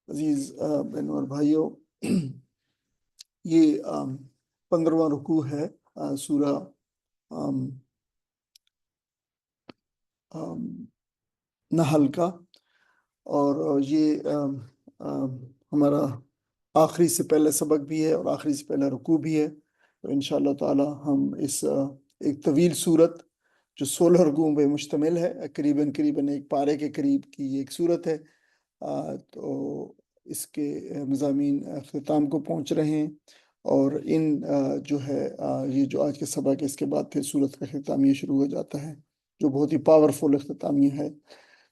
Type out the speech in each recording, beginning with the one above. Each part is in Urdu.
عزیز بہنوں اور بھائیوں، یہ 15واں رکوع ہے سورہ نحل کا، اور یہ ہمارا آخری سے پہلا سبق بھی ہے اور آخری سے پہلا رکوع بھی ہے۔ تو انشاءاللہ تعالی ہم اس ایک طویل صورت جو 16 رکوعوں پہ مشتمل ہے، قریباً ایک پارے کے قریب کی یہ ایک صورت ہے، تو اس کے مضامین اختتام کو پہنچ رہے ہیں، اور ان جو ہے یہ جو آج کے سبق ہے، اس کے بعد پھر صورت کا اختتامیہ شروع ہو جاتا ہے، جو بہت ہی پاورفل اختتامیہ ہے۔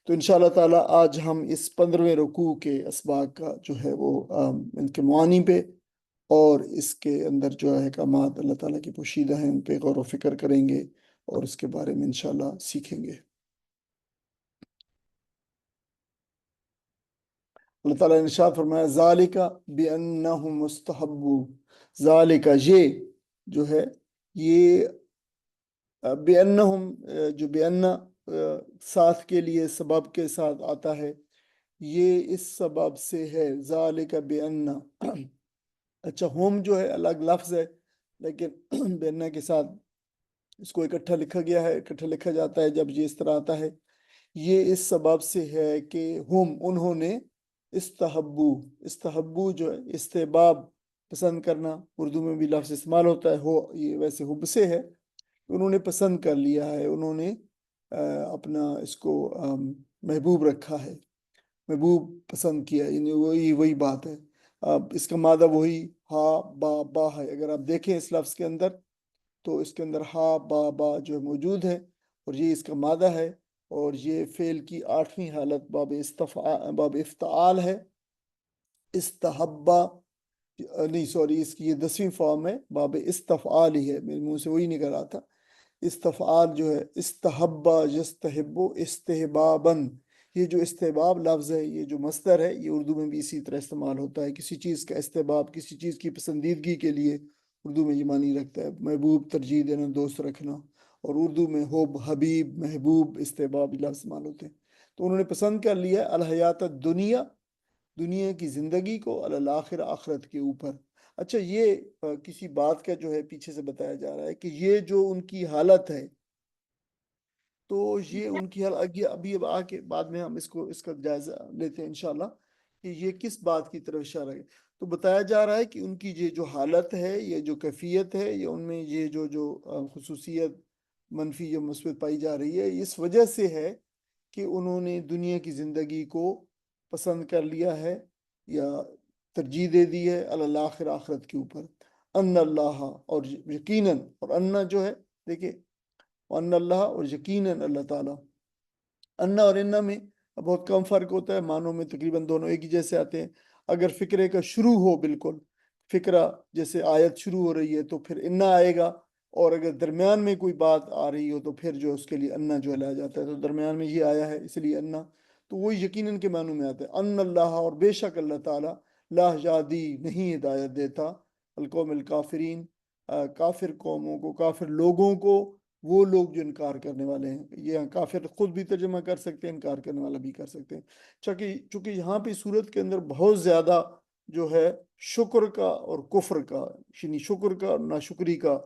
تو انشاءاللہ تعالی آج ہم اس 15ویں رکوع کے اسباق کا جو ہے وہ ان کے معانی پہ اور اس کے اندر جو احکامات اللہ تعالیٰ کی پوشیدہ ہیں ان پہ غور و فکر کریں گے اور اس کے بارے میں انشاءاللہ سیکھیں گے۔ اللہ تعالیٰ نے ارشاد فرمایا ذالک بأنہم مستحبو، ذالک یہ جو ہے یہ بأنہم جو بأنہ ساتھ کے لیے سبب کے ساتھ آتا ہے، یہ اس سبب سے ہے، ذالک بأنہ۔ اچھا، ہم جو ہے الگ لفظ ہے، لیکن بأنہ کے ساتھ اس کو اکٹھا لکھا گیا ہے، اکٹھا لکھا جاتا ہے جب یہ اس طرح آتا ہے۔ یہ اس سبب سے ہے کہ انہوں نے استحبو جو ہے استحباب، پسند کرنا، اردو میں بھی لفظ استعمال ہوتا ہے، یہ ویسے حب سے ہے، انہوں نے پسند کر لیا ہے، انہوں نے اپنا اس کو محبوب رکھا ہے، محبوب پسند کیا، یعنی وہی بات ہے۔ اب اس کا مادہ وہی ہا با ہے، اگر آپ دیکھیں اس لفظ کے اندر تو اس کے اندر ہا با جو موجود ہے، اور یہ اس کا مادہ ہے، اور یہ فعل کی 8ویں حالت باب افتعال ہے۔ استحبا نہیں، سوری، اس کی یہ 10ویں فارم ہے، باب استفعال ہی ہے، میرے منہ سے وہی نکل رہا تھا۔ استفعال جو ہے استحبا یستحبو استحباباً، یہ جو استحباب لفظ ہے، یہ جو مصدر ہے، یہ اردو میں بھی اسی طرح استعمال ہوتا ہے، کسی چیز کا استحباب، کسی چیز کی پسندیدگی کے لیے اردو میں یہ معنی رکھتا ہے، محبوب، ترجیح دینا، دوست رکھنا، اور اردو میں حب، حبیب، محبوب، استحباب لفظ استعمال ہوتے ہیں۔ تو انہوں نے پسند کر لیا الحیات الدنیا، دنیا کی زندگی کو، الآخر، آخرت کے اوپر۔ اچھا، یہ کسی بات کا جو ہے پیچھے سے بتایا جا رہا ہے کہ یہ جو ان کی حالت ہے، تو یہ ان کی حالت ابھی اب آ کے بعد میں ہم اس کا جائزہ لیتے ہیں انشاءاللہ کہ یہ کس بات کی طرف اشارہ ہے۔ تو بتایا جا رہا ہے کہ ان کی یہ جو حالت ہے، یہ جو کیفیت ہے، یہ ان میں یہ جو خصوصیت منفی یا مثبت پائی جا رہی ہے، اس وجہ سے ہے کہ انہوں نے دنیا کی زندگی کو پسند کر لیا ہے یا ترجیح دے دی ہے الآخر، آخرت کے اوپر۔ ان اللہ، اور یقیناً، اور ان جو ہے دیکھیں، ان اللہ، اور یقیناً اللہ تعالیٰ، ان اور ان میں بہت کم فرق ہوتا ہے، معنوں میں تقریباً دونوں ایک ہی جیسے آتے ہیں۔ اگر فکرے کا شروع ہو، بالکل فکرہ جیسے آیت شروع ہو رہی ہے تو پھر ان آئے گا، اور اگر درمیان میں کوئی بات آ رہی ہو تو پھر جو اس کے لیے ان جو لایا جاتا ہے، تو درمیان میں یہ آیا ہے اس لیے ان، تو وہ یقیناً کے معنوں میں آتا ہے۔ ان اللہ، اور بے شک اللہ تعالیٰ، لا یہدی، نہیں ہدایت دیتا، القوم الکافرین، کافر قوموں کو، کافر لوگوں کو، وہ لوگ جو انکار کرنے والے ہیں۔ یہ کافر خود بھی ترجمہ کر سکتے ہیں، انکار کرنے والا بھی کر سکتے ہیں۔ چونکہ یہاں پہ صورت کے اندر بہت زیادہ جو ہے شکر کا اور کفر کا، یعنی شکر کا اور ناشکری کا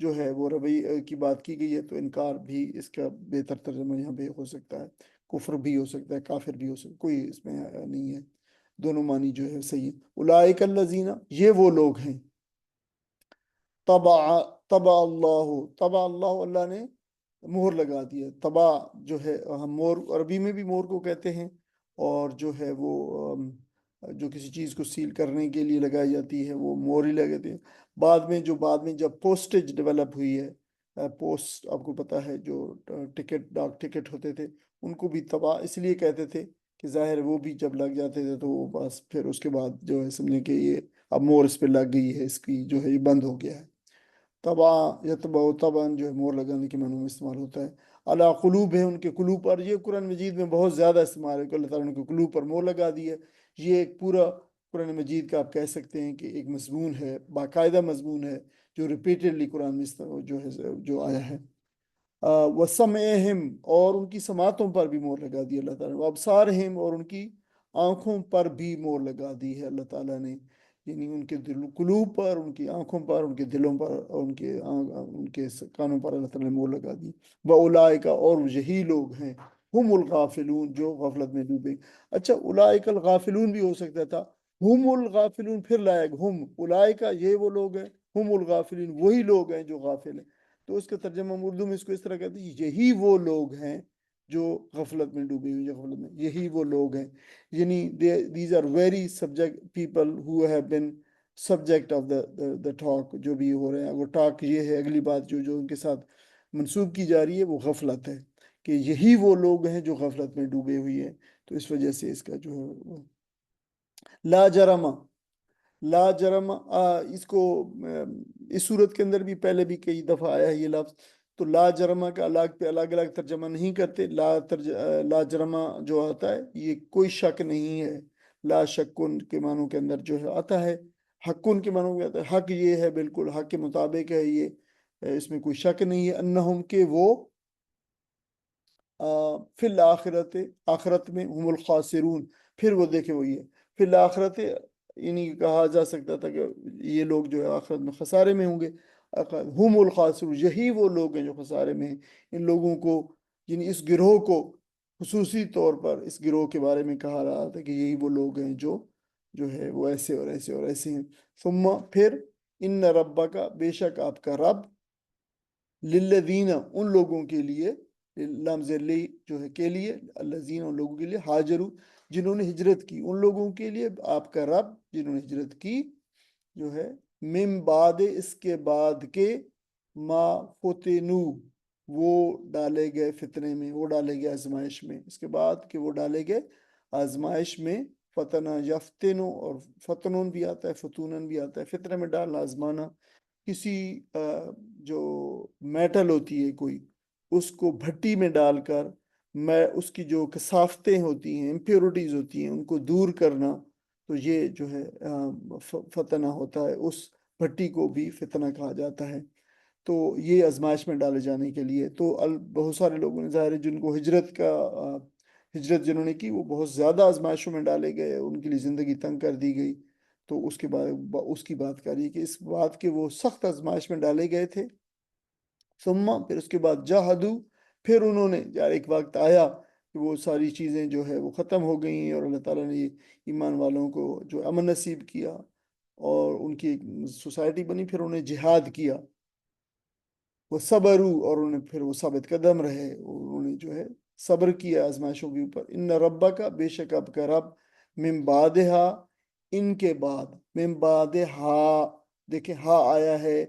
جو ہے وہ رویے کی بات کی گئی ہے، تو انکار بھی اس کا بہتر ترجمہ یہاں پہ ہو سکتا ہے، کفر بھی ہو سکتا ہے، کافر بھی ہو سکتا ہے، کوئی اس میں نہیں ہے، دونوں معنی جو ہے صحیح ہے۔ اولئک الذین، یہ وہ لوگ ہیں، طبع اللہ، اللہ نے مہر لگا دی ہے۔ طبع جو ہے، ہم مور عربی میں بھی مور کو کہتے ہیں، اور جو ہے وہ جو کسی چیز کو سیل کرنے کے لیے لگائی جاتی ہے وہ مور ہی لگاتے ہیں۔ بعد میں جب پوسٹیج ڈیولپ ہوئی ہے، پوسٹ آپ کو پتہ ہے، جو ڈاک ٹکٹ ہوتے تھے، ان کو بھی طبع اس لیے کہتے تھے کہ ظاہر وہ بھی جب لگ جاتے تھے تو وہ بس پھر اس کے بعد جو ہے سمجھے کہ یہ اب مور اس پہ لگ گئی ہے، اس کی جو ہے یہ بند ہو گیا ہے۔ طبع یتبع، طبعا جو ہے مور لگانے کے معنوں میں استعمال ہوتا ہے۔ علی قلوب ہے، ان کے قلوب پر، یہ قرآن مجید میں بہت زیادہ استعمال ہے کہ اللہ تعالیٰ نے ان کے قلوب پر مور لگا دی ہے۔ یہ ایک پورا قرآن مجید کا آپ کہہ سکتے ہیں کہ ایک مضمون ہے، باقاعدہ مضمون ہے، جو ریپیٹڈلی قرآن میں جو ہے جو آیا ہے۔ وسمعہم، اور ان کی سماعتوں پر بھی مور لگا دی اللہ تعالیٰ نے، وابصارہم، اور ان کی آنکھوں پر بھی مور لگا دی ہے اللہ تعالیٰ نے، یعنی ان کے قلوب پر، ان کی آنکھوں پر، ان کے دلوں پر، اور ان کے کانوں پر اللہ تعالیٰ نے مور لگا دی۔ وَأُولَٰئِکَ، اور یہی لوگ ہیں، ہم الغافلون، جو غفلت میں ڈوبے۔ اچھا، اولئک الغافلون بھی ہو سکتا تھا، ہم الغافلون پھر لائے گا، ہم اولئک یہ وہ لوگ ہیں، ہم الغافلون وہی لوگ ہیں جو غافل ہیں۔ تو اس کا ترجمہ ہم اردو میں اس کو اس طرح کہتے ہیں، یہی وہ لوگ ہیں جو غفلت میں ڈوبے ہوئے، غفلت میں، یہی وہ لوگ ہیں، یعنی these are very subject people who have been subject of the talk، جو بھی ہو رہے ہیں وہ ٹاک، یہ ہے اگلی بات جو ان کے ساتھ منسوب کی جا رہی ہے، وہ غفلت ہے، کہ یہی وہ لوگ ہیں جو غفلت میں ڈوبے ہوئی ہیں۔ تو اس وجہ سے اس کا جو ہے وہ لا جرم، لا جرم، اس کو اس صورت کے اندر بھی پہلے بھی کئی دفعہ آیا ہے یہ لفظ، تو لا جرمہ کا الگ پہ الگ الگ ترجمہ نہیں کرتے، لا جرمہ جو آتا ہے یہ کوئی شک نہیں ہے، لا شکن کے معنوں کے اندر جو ہے آتا ہے، حقن کے معنوں میں آتا ہے، حق یہ ہے، بالکل حق کے مطابق ہے یہ، اس میں کوئی شک نہیں ہے، انہم کہ وہ فی الآخرت، آخرت میں، ہم الخاسرون، پھر وہ دیکھیں وہ یہ فی الآخرت، یعنی کہا جا سکتا تھا کہ یہ لوگ جو ہے آخرت میں خسارے میں ہوں گے، ہم الخاسرون یہی وہ لوگ ہیں جو خسارے میں ہیں۔ ان لوگوں کو، یعنی اس گروہ کو خصوصی طور پر اس گروہ کے بارے میں کہا رہا تھا کہ یہی وہ لوگ ہیں جو ہے وہ ایسے اور ایسے اور ایسے ہیں۔ ثم پھر، ان ربک، بے شک آپ کا رب، للذین، ان لوگوں کے لیے، لام لی جو ہے کے لیے، الذین ان لوگوں کے لیے، ہاجروا جنہوں نے ہجرت کی، ان لوگوں کے لیے آپ کا رب جنہوں نے ہجرت کی جو ہے، من بعد، اس کے بعد کے، ما فتنو، وہ ڈالے گئے فتنے میں، وہ ڈالے گئے آزمائش میں، اس کے بعد کہ وہ ڈالے گئے آزمائش میں، فتنہ یفتنو، اور فتنون بھی آتا ہے، فتونن بھی آتا ہے، فتنے میں ڈالنا، آزمانا، کسی جو میٹل ہوتی ہے کوئی، اس کو بھٹی میں ڈال کر، میں اس کی جو کثافتیں ہوتی ہیں، امپیورٹیز ہوتی ہیں، ان کو دور کرنا، تو یہ جو ہے فتنہ ہوتا ہے، اس بھٹی کو بھی فتنہ کہا جاتا ہے۔ تو یہ آزمائش میں ڈالے جانے کے لیے، تو بہت سارے لوگوں نے، ظاہر ہے جن کو ہجرت جنہوں نے کی، وہ بہت زیادہ آزمائشوں میں ڈالے گئے، ان کے لیے زندگی تنگ کر دی گئی، تو اس کے بعد اس کی بات کری کہ اس بات کے وہ سخت آزمائش میں ڈالے گئے تھے۔ ثم، پھر اس کے بعد جاہدو، پھر انہوں نے، یار ایک وقت آیا کہ وہ ساری چیزیں جو ہے وہ ختم ہو گئیں، اور اللہ تعالیٰ نے ایمان والوں کو جو امن نصیب کیا اور ان کی ایک سوسائٹی بنی، پھر انہیں جہاد کیا، وہ صبرو، اور انہیں پھر وہ ثابت قدم رہے، انہوں نے جو ہے صبر کیا آزمائشوں کے اوپر۔ ان ربک، بے شک آپ کا رب، من بعدہا، ان کے بعد، من بعدہا، دیکھیں ہا آیا ہے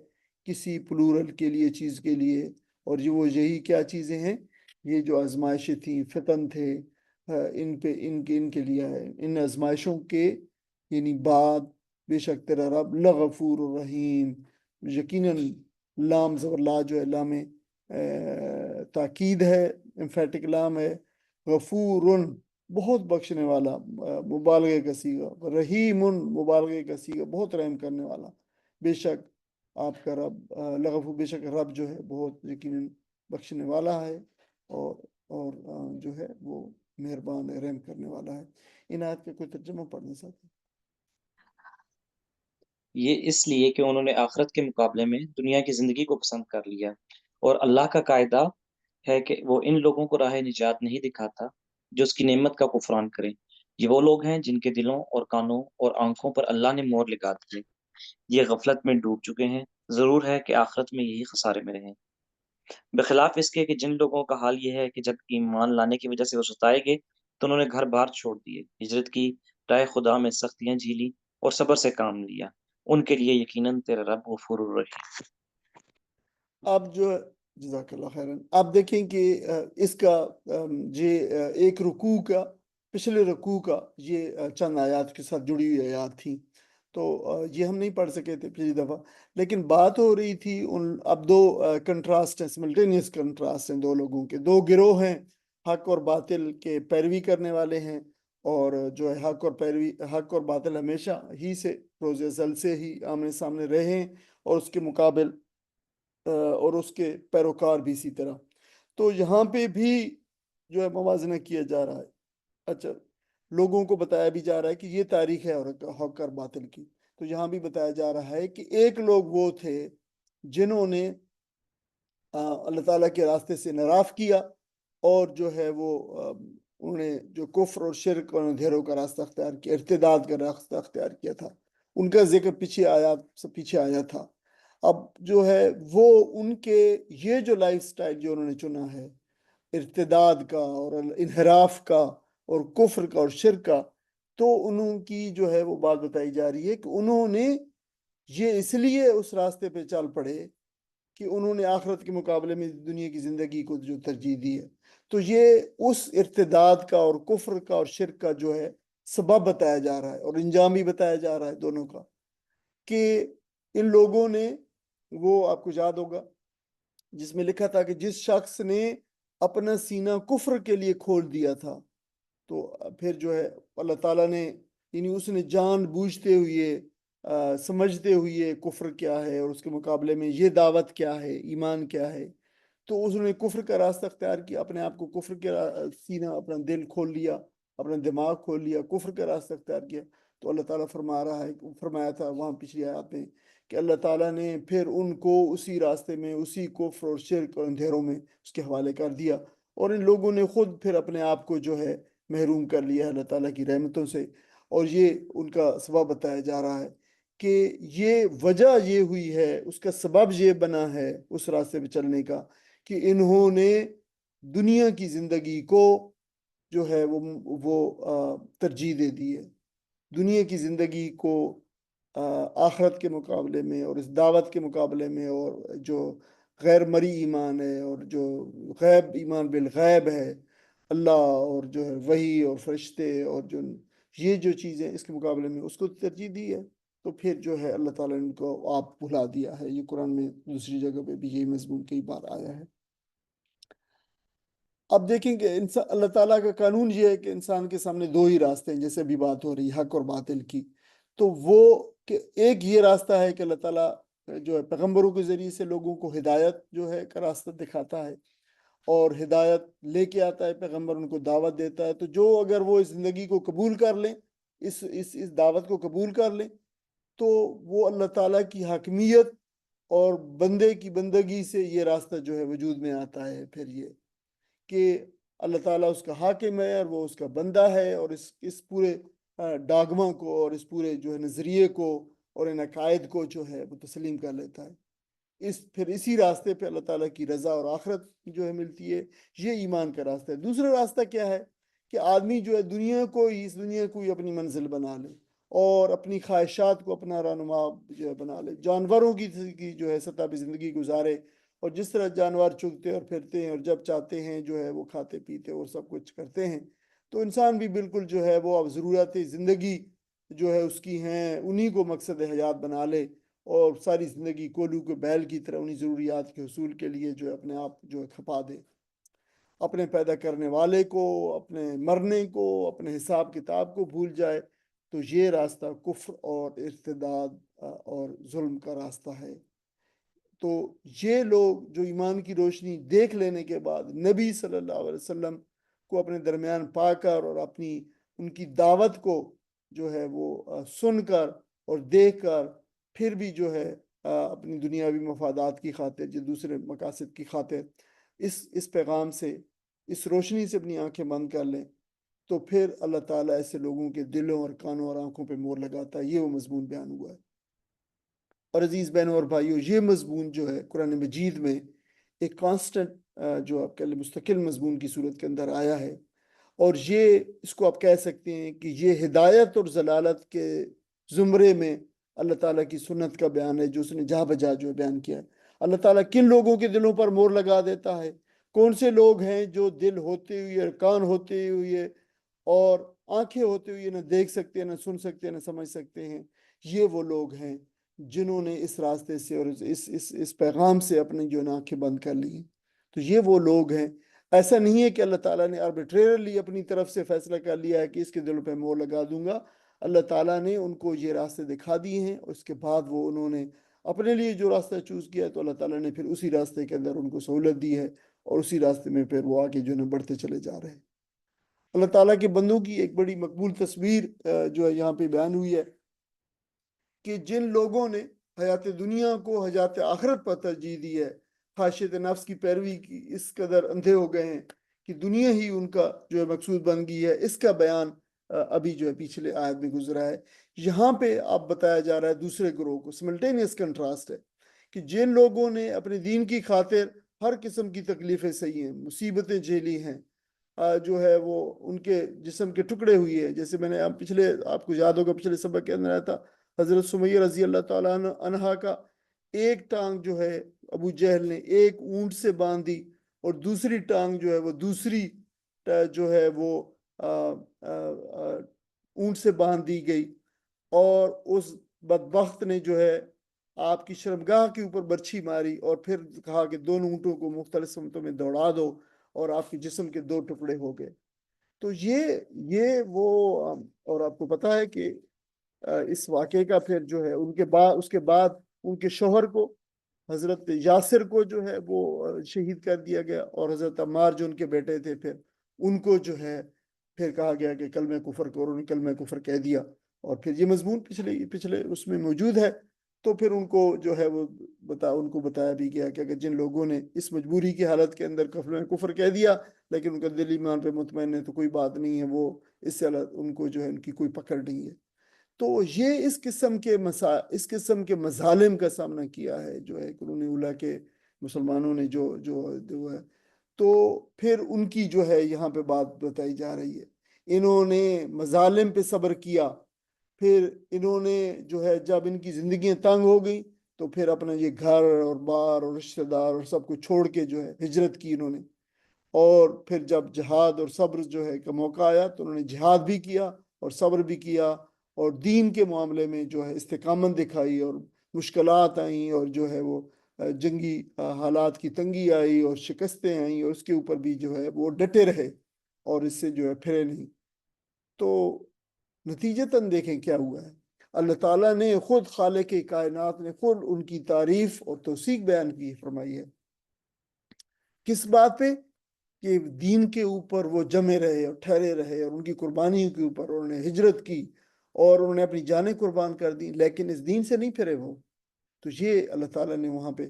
کسی پلورل کے لیے، چیز کے لیے، اور یہ وہ یہی کیا چیزیں ہیں، یہ جو آزمائشیں تھیں، فتن تھے، ان پہ ان کے لیے ہے، ان آزمائشوں کے یعنی بعد، بے شک تیرا رب لغفور الرحیم، یقیناً، لام زبر لا جو ہے لام تاکید ہے، امفیٹک لام ہے، غفور، بہت بخشنے والا، مبالغے کا صیغہ، رحیم، مبالغے کا صیغہ، بہت رحم کرنے والا، بے شک آپ کا رب لغفور، بے شک رب جو ہے بہت یقیناً بخشنے والا ہے، اور جو ہے وہ مہربان ہے، رحم کرنے والا ہے۔ ان آیت کا کوئی ترجمہ پڑھنے ساتھ؟ یہ اس لیے کہ انہوں نے آخرت کے مقابلے میں دنیا کی زندگی کو پسند کر لیا، اور اللہ کا قاعدہ ہے کہ وہ ان لوگوں کو راہ نجات نہیں دکھاتا جو اس کی نعمت کا کفران کریں۔ یہ وہ لوگ ہیں جن کے دلوں اور کانوں اور آنکھوں پر اللہ نے مور لگا دی ہے، یہ غفلت میں ڈوب چکے ہیں، ضرور ہے کہ آخرت میں یہی خسارے میں رہیں۔ بخلاف اس کے کہ جن لوگوں کا حال یہ ہے کہ جب ایمان لانے کی وجہ سے وہ ستائے گئے تو انہوں نے گھر بار چھوڑ دیے، ہجرت کی، راہ خدا میں سختیاں جھیلی اور صبر سے کام لیا، ان کے لیے یقیناً تیرا رب غفور الرحیم۔ اب جو جزاک اللہ خیرن، آپ دیکھیں کہ اس کا یہ ایک رکوع کا، پچھلے رکوع کا یہ چند آیات کے ساتھ جڑی ہوئی آیات تھیں، تو یہ ہم نہیں پڑھ سکے تھے پچھلی دفعہ، لیکن بات ہو رہی تھی اب دو کنٹراسٹ ہیں، سملٹینیس کنٹراسٹ ہیں، دو لوگوں کے، دو گروہ ہیں، حق اور باطل کے پیروی کرنے والے ہیں، اور جو ہے حق اور باطل ہمیشہ ہی سے، روز ازل سے ہی آمنے سامنے رہے ہیں، اور اس کے مقابل اور اس کے پیروکار بھی اسی طرح، تو یہاں پہ بھی جو ہے موازنہ کیا جا رہا ہے۔ اچھا، لوگوں کو بتایا بھی جا رہا ہے کہ یہ تاریخ ہے حق اور باطل کی۔ تو یہاں بھی بتایا جا رہا ہے کہ ایک لوگ وہ تھے جنہوں نے اللہ تعالیٰ کے راستے سے انحراف کیا، اور جو ہے وہ انہوں نے جو کفر اور شرک اور اندھیروں کا راستہ اختیار کیا، ارتداد کا راستہ اختیار کیا تھا۔ ان کا ذکر پیچھے آیا تھا۔ اب جو ہے وہ ان کے یہ جو لائف سٹائل جو انہوں نے چنا ہے، ارتداد کا اور انحراف کا اور کفر کا اور شرک کا، تو انہوں کی جو ہے وہ بات بتائی جا رہی ہے کہ انہوں نے یہ اس لیے اس راستے پہ چل پڑے کہ انہوں نے آخرت کے مقابلے میں دنیا کی زندگی کو جو ترجیح دی ہے۔ تو یہ اس ارتداد کا اور کفر کا اور شرک کا جو ہے سبب بتایا جا رہا ہے، اور انجام بھی بتایا جا رہا ہے دونوں کا، کہ ان لوگوں نے، وہ آپ کو یاد ہوگا جس میں لکھا تھا کہ جس شخص نے اپنا سینہ کفر کے لیے کھول دیا تھا، تو پھر جو ہے اللہ تعالیٰ نے، یعنی اس نے جان بوجھتے ہوئے سمجھتے ہوئے کفر کیا ہے اور اس کے مقابلے میں یہ دعوت کیا ہے، ایمان کیا ہے، تو اس نے کفر کا راستہ اختیار کیا، اپنے آپ کو کفر کے سینہ، اپنا دل کھول لیا، اپنا دماغ کھول لیا، کفر کا راستہ اختیار کیا۔ تو اللہ تعالیٰ فرمایا تھا وہاں پچھلی آیات میں کہ اللہ تعالیٰ نے پھر ان کو اسی راستے میں، اسی کفر اور شرک اور اندھیروں میں اس کے حوالے کر دیا، اور ان لوگوں نے خود پھر اپنے آپ کو جو ہے محروم کر لیا ہے اللہ تعالیٰ کی رحمتوں سے۔ اور یہ ان کا سبب بتایا جا رہا ہے کہ یہ وجہ یہ ہوئی ہے، اس کا سبب یہ بنا ہے اس راستے پہ چلنے کا، کہ انہوں نے دنیا کی زندگی کو جو ہے وہ ترجیح دے دی ہے، دنیا کی زندگی کو آخرت کے مقابلے میں اور اس دعوت کے مقابلے میں، اور جو غیر مری ایمان ہے اور جو غیب ایمان بالغیب ہے، اللہ اور جو ہے وحی اور فرشتے اور جو یہ جو چیزیں اس کے مقابلے میں اس کو ترجیح دی ہے، تو پھر جو ہے اللہ تعالیٰ نے ان کو آپ بھلا دیا ہے۔ یہ قرآن میں دوسری جگہ پہ بھی یہ مضمون کئی بار آیا ہے۔ اب دیکھیں کہ اللہ تعالیٰ کا قانون یہ ہے کہ انسان کے سامنے دو ہی راستے ہیں، جیسے ابھی بات ہو رہی حق اور باطل کی، تو وہ کہ ایک یہ راستہ ہے کہ اللہ تعالیٰ جو ہے پیغمبروں کے ذریعے سے لوگوں کو ہدایت جو ہے کا راستہ دکھاتا ہے، اور ہدایت لے کے آتا ہے پیغمبر، ان کو دعوت دیتا ہے، تو جو اگر وہ اس زندگی کو قبول کر لیں، اس دعوت کو قبول کر لیں، تو وہ اللہ تعالیٰ کی حاکمیت اور بندے کی بندگی سے یہ راستہ جو ہے وجود میں آتا ہے۔ پھر یہ کہ اللہ تعالیٰ اس کا حاکم ہے اور وہ اس کا بندہ ہے، اور اس پورے ڈاگما کو اور اس پورے جو ہے نظریے کو اور ان عقائد کو جو ہے وہ تسلیم کر لیتا ہے۔ پھر اسی راستے پہ اللہ تعالیٰ کی رضا اور آخرت جو ہے ملتی ہے۔ یہ ایمان کا راستہ ہے۔ دوسرا راستہ کیا ہے کہ آدمی جو ہے اس دنیا کو ہی اپنی منزل بنا لے، اور اپنی خواہشات کو اپنا رہنما جو ہے بنا لے، جانوروں کی جو ہے سطح پہ زندگی گزارے، اور جس طرح جانور چگتے اور پھرتے ہیں اور جب چاہتے ہیں جو ہے وہ کھاتے پیتے اور سب کچھ کرتے ہیں، تو انسان بھی بالکل جو ہے وہ اب ضرورت زندگی جو ہے اس کی ہیں انہی کو مقصد حیات بنا لے، اور ساری زندگی کولو کے بیل کی طرح انہی ضروریات کے حصول کے لیے جو ہے اپنے آپ جو ہے کھپا دے، اپنے پیدا کرنے والے کو، اپنے مرنے کو، اپنے حساب کتاب کو بھول جائے۔ تو یہ راستہ کفر اور ارتداد اور ظلم کا راستہ ہے۔ تو یہ لوگ جو ایمان کی روشنی دیکھ لینے کے بعد نبی صلی اللہ علیہ وسلم کو اپنے درمیان پا کر اور ان کی دعوت کو جو ہے وہ سن کر اور دیکھ کر، پھر بھی جو ہے اپنی دنیاوی مفادات کی خاطر، جو دوسرے مقاصد کی خاطر اس پیغام سے، اس روشنی سے اپنی آنکھیں بند کر لیں، تو پھر اللہ تعالیٰ ایسے لوگوں کے دلوں اور کانوں اور آنکھوں پہ مور لگاتا ہے۔ یہ وہ مضمون بیان ہوا ہے۔ اور عزیز بہنوں اور بھائیوں، یہ مضمون جو ہے قرآن مجید میں ایک کانسٹنٹ جو آپ کہہ لیں مستقل مضمون کی صورت کے اندر آیا ہے، اور اس کو آپ کہہ سکتے ہیں کہ یہ ہدایت اور ضلالت کے زمرے میں اللہ تعالیٰ کی سنت کا بیان ہے، جو اس نے جہاں بجا جو بیان کیا ہے۔ اللہ تعالیٰ کن لوگوں کے دلوں پر مور لگا دیتا ہے، کون سے لوگ ہیں جو دل ہوتے ہوئے اور کان ہوتے ہوئے اور آنکھیں ہوتے ہوئے نہ دیکھ سکتے ہیں، نہ سن سکتے ہیں، نہ سمجھ سکتے ہیں۔ یہ وہ لوگ ہیں جنہوں نے اس راستے سے اور اس پیغام سے اپنی جو آنکھیں بند کر لی ہیں۔ تو یہ وہ لوگ ہیں۔ ایسا نہیں ہے کہ اللہ تعالیٰ نے آربیٹریرلی اپنی طرف سے فیصلہ کر لیا ہے کہ اس کے دلوں پہ مور لگا دوں گا۔ اللہ تعالیٰ نے ان کو یہ راستے دکھا دیے ہیں، اور اس کے بعد انہوں نے اپنے لیے جو راستہ چوز کیا ہے، تو اللہ تعالیٰ نے پھر اسی راستے کے اندر ان کو سہولت دی ہے، اور اسی راستے میں پھر وہ آگے جو ہے بڑھتے چلے جا رہے ہیں۔ اللہ تعالیٰ کے بندوں کی ایک بڑی مقبول تصویر جو ہے یہاں پہ بیان ہوئی ہے کہ جن لوگوں نے حیات دنیا کو حیات آخرت پر ترجیح دی ہے، خواہشات نفس کی پیروی کی اس قدر اندھے ہو گئے ہیں کہ دنیا ہی ان کا جو ہے مقصود بن گئی ہے، اس کا بیان ابھی جو ہے پچھلے آیت میں گزرا ہے۔ یہاں پہ اب بتایا جا رہا ہے دوسرے گروہ کو، سملٹینیس کنٹراسٹ ہے کہ جن لوگوں نے اپنے دین کی خاطر ہر قسم کی تکلیفیں سہی ہیں، مصیبتیں جھیلی ہیں، جو ہے وہ ان کے جسم کے ٹکڑے ہوئی ہے، جیسے میں نے پچھلے آپ کو یاد ہوگا پچھلے سبق کے اندر آیا تھا حضرت سمیہ رضی اللہ تعالیٰ عنہا کا ایک ٹانگ جو ہے ابو جہل نے ایک اونٹ سے باندھ دی، اور دوسری ٹانگ جو ہے وہ دوسری جو ہے وہ اونٹ سے باندھ دی گئی، اور اس بدبخت نے جو ہے آپ کی شرمگاہ کے اوپر برچھی ماری اور پھر کہا کہ دونوں اونٹوں کو مختلف سمتوں میں دوڑا دو، اور آپ کے جسم کے دو ٹکڑے ہو گئے۔ تو یہ وہ اور آپ کو پتا ہے کہ اس واقعے کا پھر جو ہے اس کے بعد ان کے شوہر کو، حضرت یاسر کو جو ہے وہ شہید کر دیا گیا، اور حضرت عمار جو ان کے بیٹے تھے پھر ان کو جو ہے پھر کہا گیا کہ کلمہ کفر کو، اور انہوں نے کلمہ کفر کہہ دیا، اور پھر یہ مضمون پچھلے اس میں موجود ہے۔ تو پھر ان کو جو ہے وہ ان کو بتایا بھی گیا کہ اگر جن لوگوں نے اس مجبوری کی حالت کے اندر کلمہ کفر کہہ دیا لیکن ان کا دل ایمان پہ مطمئن ہے تو کوئی بات نہیں ہے، وہ اس سے ان کو جو ہے ان کی کوئی پکڑ نہیں ہے۔ تو یہ اس قسم کے مظالم کا سامنا کیا ہے جو ہے قرون اولیٰ کے مسلمانوں نے جو ہے، تو پھر ان کی جو ہے یہاں پہ بات بتائی جا رہی ہے، انہوں نے مظالم پہ صبر کیا، پھر انہوں نے جو ہے جب ان کی زندگیاں تنگ ہو گئی تو پھر اپنا یہ گھر اور بار اور رشتہ دار اور سب کچھ چھوڑ کے جو ہے ہجرت کی انہوں نے، اور پھر جب جہاد اور صبر جو ہے کا موقع آیا تو انہوں نے جہاد بھی کیا اور صبر بھی کیا، اور دین کے معاملے میں جو ہے استقامت دکھائی، اور مشکلات آئیں اور جو ہے وہ جنگی حالات کی تنگی آئی اور شکستیں آئیں، اور اس کے اوپر بھی جو ہے وہ ڈٹے رہے اور اس سے جو ہے پھرے نہیں۔ تو نتیجتاً دیکھیں کیا ہوا ہے، اللہ تعالیٰ نے خود، خالق کائنات نے خود ان کی تعریف اور توثیق بیان کی فرمائی ہے، کس بات پہ؟ کہ دین کے اوپر وہ جمے رہے اور ٹھہرے رہے، اور ان کی قربانیوں کے اوپر انہوں نے ہجرت کی اور انہوں نے اپنی جانیں قربان کر دی، لیکن اس دین سے نہیں پھرے وہ۔ تو یہ اللہ تعالیٰ نے وہاں پہ،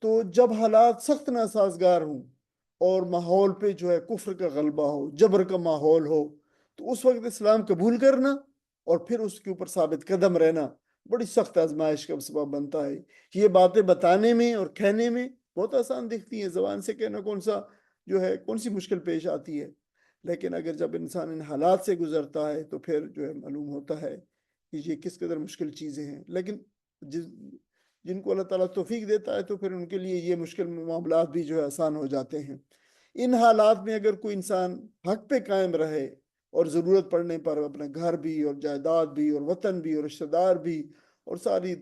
تو جب حالات سخت ناسازگار ہوں اور ماحول پہ جو ہے کفر کا غلبہ ہو، جبر کا ماحول ہو، تو اس وقت اسلام قبول کرنا اور پھر اس کے اوپر ثابت قدم رہنا بڑی سخت آزمائش کا سبب بنتا ہے۔ یہ باتیں بتانے میں اور کہنے میں بہت آسان دکھتی ہیں، زبان سے کہنا کون سی مشکل پیش آتی ہے، لیکن اگر جب انسان ان حالات سے گزرتا ہے تو پھر جو ہے معلوم ہوتا ہے کہ یہ کس قدر مشکل چیزیں ہیں، لیکن جن کو اللہ تعالیٰ توفیق دیتا ہے تو پھر ان کے لیے یہ مشکل معاملات بھی جو ہے آسان ہو جاتے ہیں۔ ان حالات میں اگر کوئی انسان حق پہ قائم رہے اور ضرورت پڑنے پر اپنا گھر بھی اور جائیداد بھی اور وطن بھی اور رشتہ دار بھی اور ساری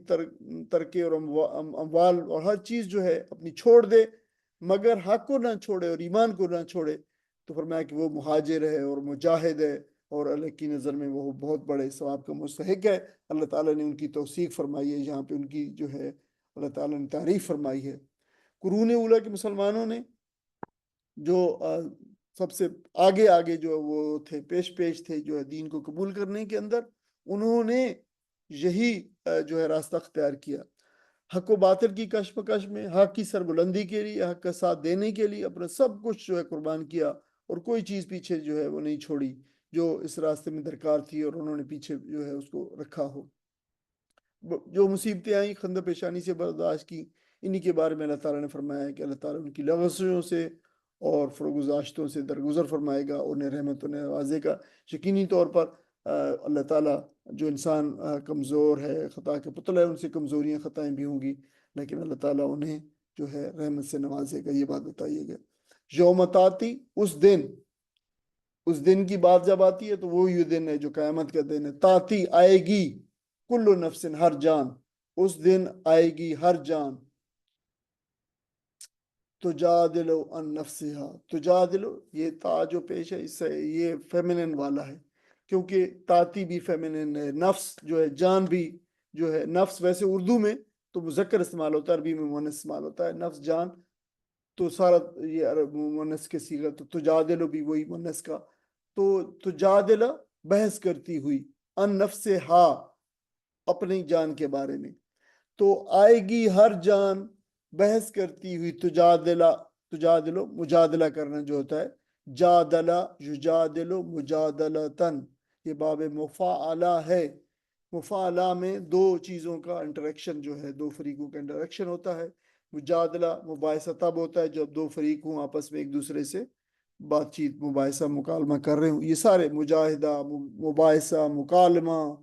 ترکے اور اموال اور ہر چیز جو ہے اپنی چھوڑ دے، مگر حق کو نہ چھوڑے اور ایمان کو نہ چھوڑے، تو فرمایا کہ وہ مہاجر ہے اور مجاہد ہے، اور اللہ کی نظر میں وہ بہت بڑے ثواب کا مستحق ہے۔ اللہ تعالیٰ نے ان کی توثیق فرمائی ہے، یہاں پہ ان کی جو ہے اللہ تعالیٰ نے تعریف فرمائی ہے۔ قرون اولیٰ کے مسلمانوں نے جو سب سے آگے جو وہ تھے، پیش تھے جو ہے دین کو قبول کرنے کے اندر، انہوں نے یہی جو ہے راستہ اختیار کیا، حق و باطل کی کشمکش میں حق کی سربلندی کے لیے، حق کا ساتھ دینے کے لیے اپنا سب کچھ جو ہے قربان کیا، اور کوئی چیز پیچھے جو ہے وہ نہیں چھوڑی جو اس راستے میں درکار تھی، اور انہوں نے پیچھے جو ہے اس کو رکھا ہو۔ جو مصیبتیں آئیں خندہ پیشانی سے برداشت کی، انہی کے بارے میں اللہ تعالیٰ نے فرمایا ہے کہ اللہ تعالیٰ ان کی لغزشوں سے اور فروگزاشتوں سے درگزر فرمائے گا، انہیں رحمت و نوازے گا۔ یقینی طور پر اللہ تعالیٰ، جو انسان کمزور ہے، خطا کے پتل ہے، ان سے کمزوریاں خطائیں بھی ہوں گی، لیکن اللہ تعالیٰ انہیں جو ہے رحمت سے نوازے گا، یہ بات بتائیے گا۔ یوم تاتی، اس دن کی بات جب آتی ہے تو وہ یہ دن ہے جو قیامت کا دن ہے، تاتی آئے گی، کل نفس ہر جان، اس دن آئے گی ہر جان، تجادلو عن نفسہا، تجادلو، یہ تا جو پیش ہے اس سے یہ فیمنن والا ہے، کیونکہ تاتی بھی فیمنن ہے، نفس جو ہے جان بھی جو ہے، نفس ویسے اردو میں تو مذکر استعمال ہوتا ہے، عربی میں مؤنث استعمال ہوتا ہے، نفس جان تو سارا یہ مؤنث کے صیغہ، تو تجادلو بھی وہی مؤنث کا تو تجادلہ بحث کرتی ہوئی، ان نفسہا اپنی جان کے بارے میں، تو آئے گی ہر جان بحث کرتی ہوئی، تجادلو مجادلہ کرنا جو ہوتا ہے، جادلہ یجادلو مجادلتن، یہ باب مفاعلہ ہے، مفاعلہ میں دو چیزوں کا انٹریکشن جو ہے، دو فریقوں کا انٹریکشن ہوتا ہے، مجادلہ مباحثہ تب ہوتا ہے جب دو فریق ہوں آپس میں ایک دوسرے سے بات چیت مباحثہ مکالمہ کر رہے ہوں، یہ سارے مجاہدہ مباحثہ مکالمہ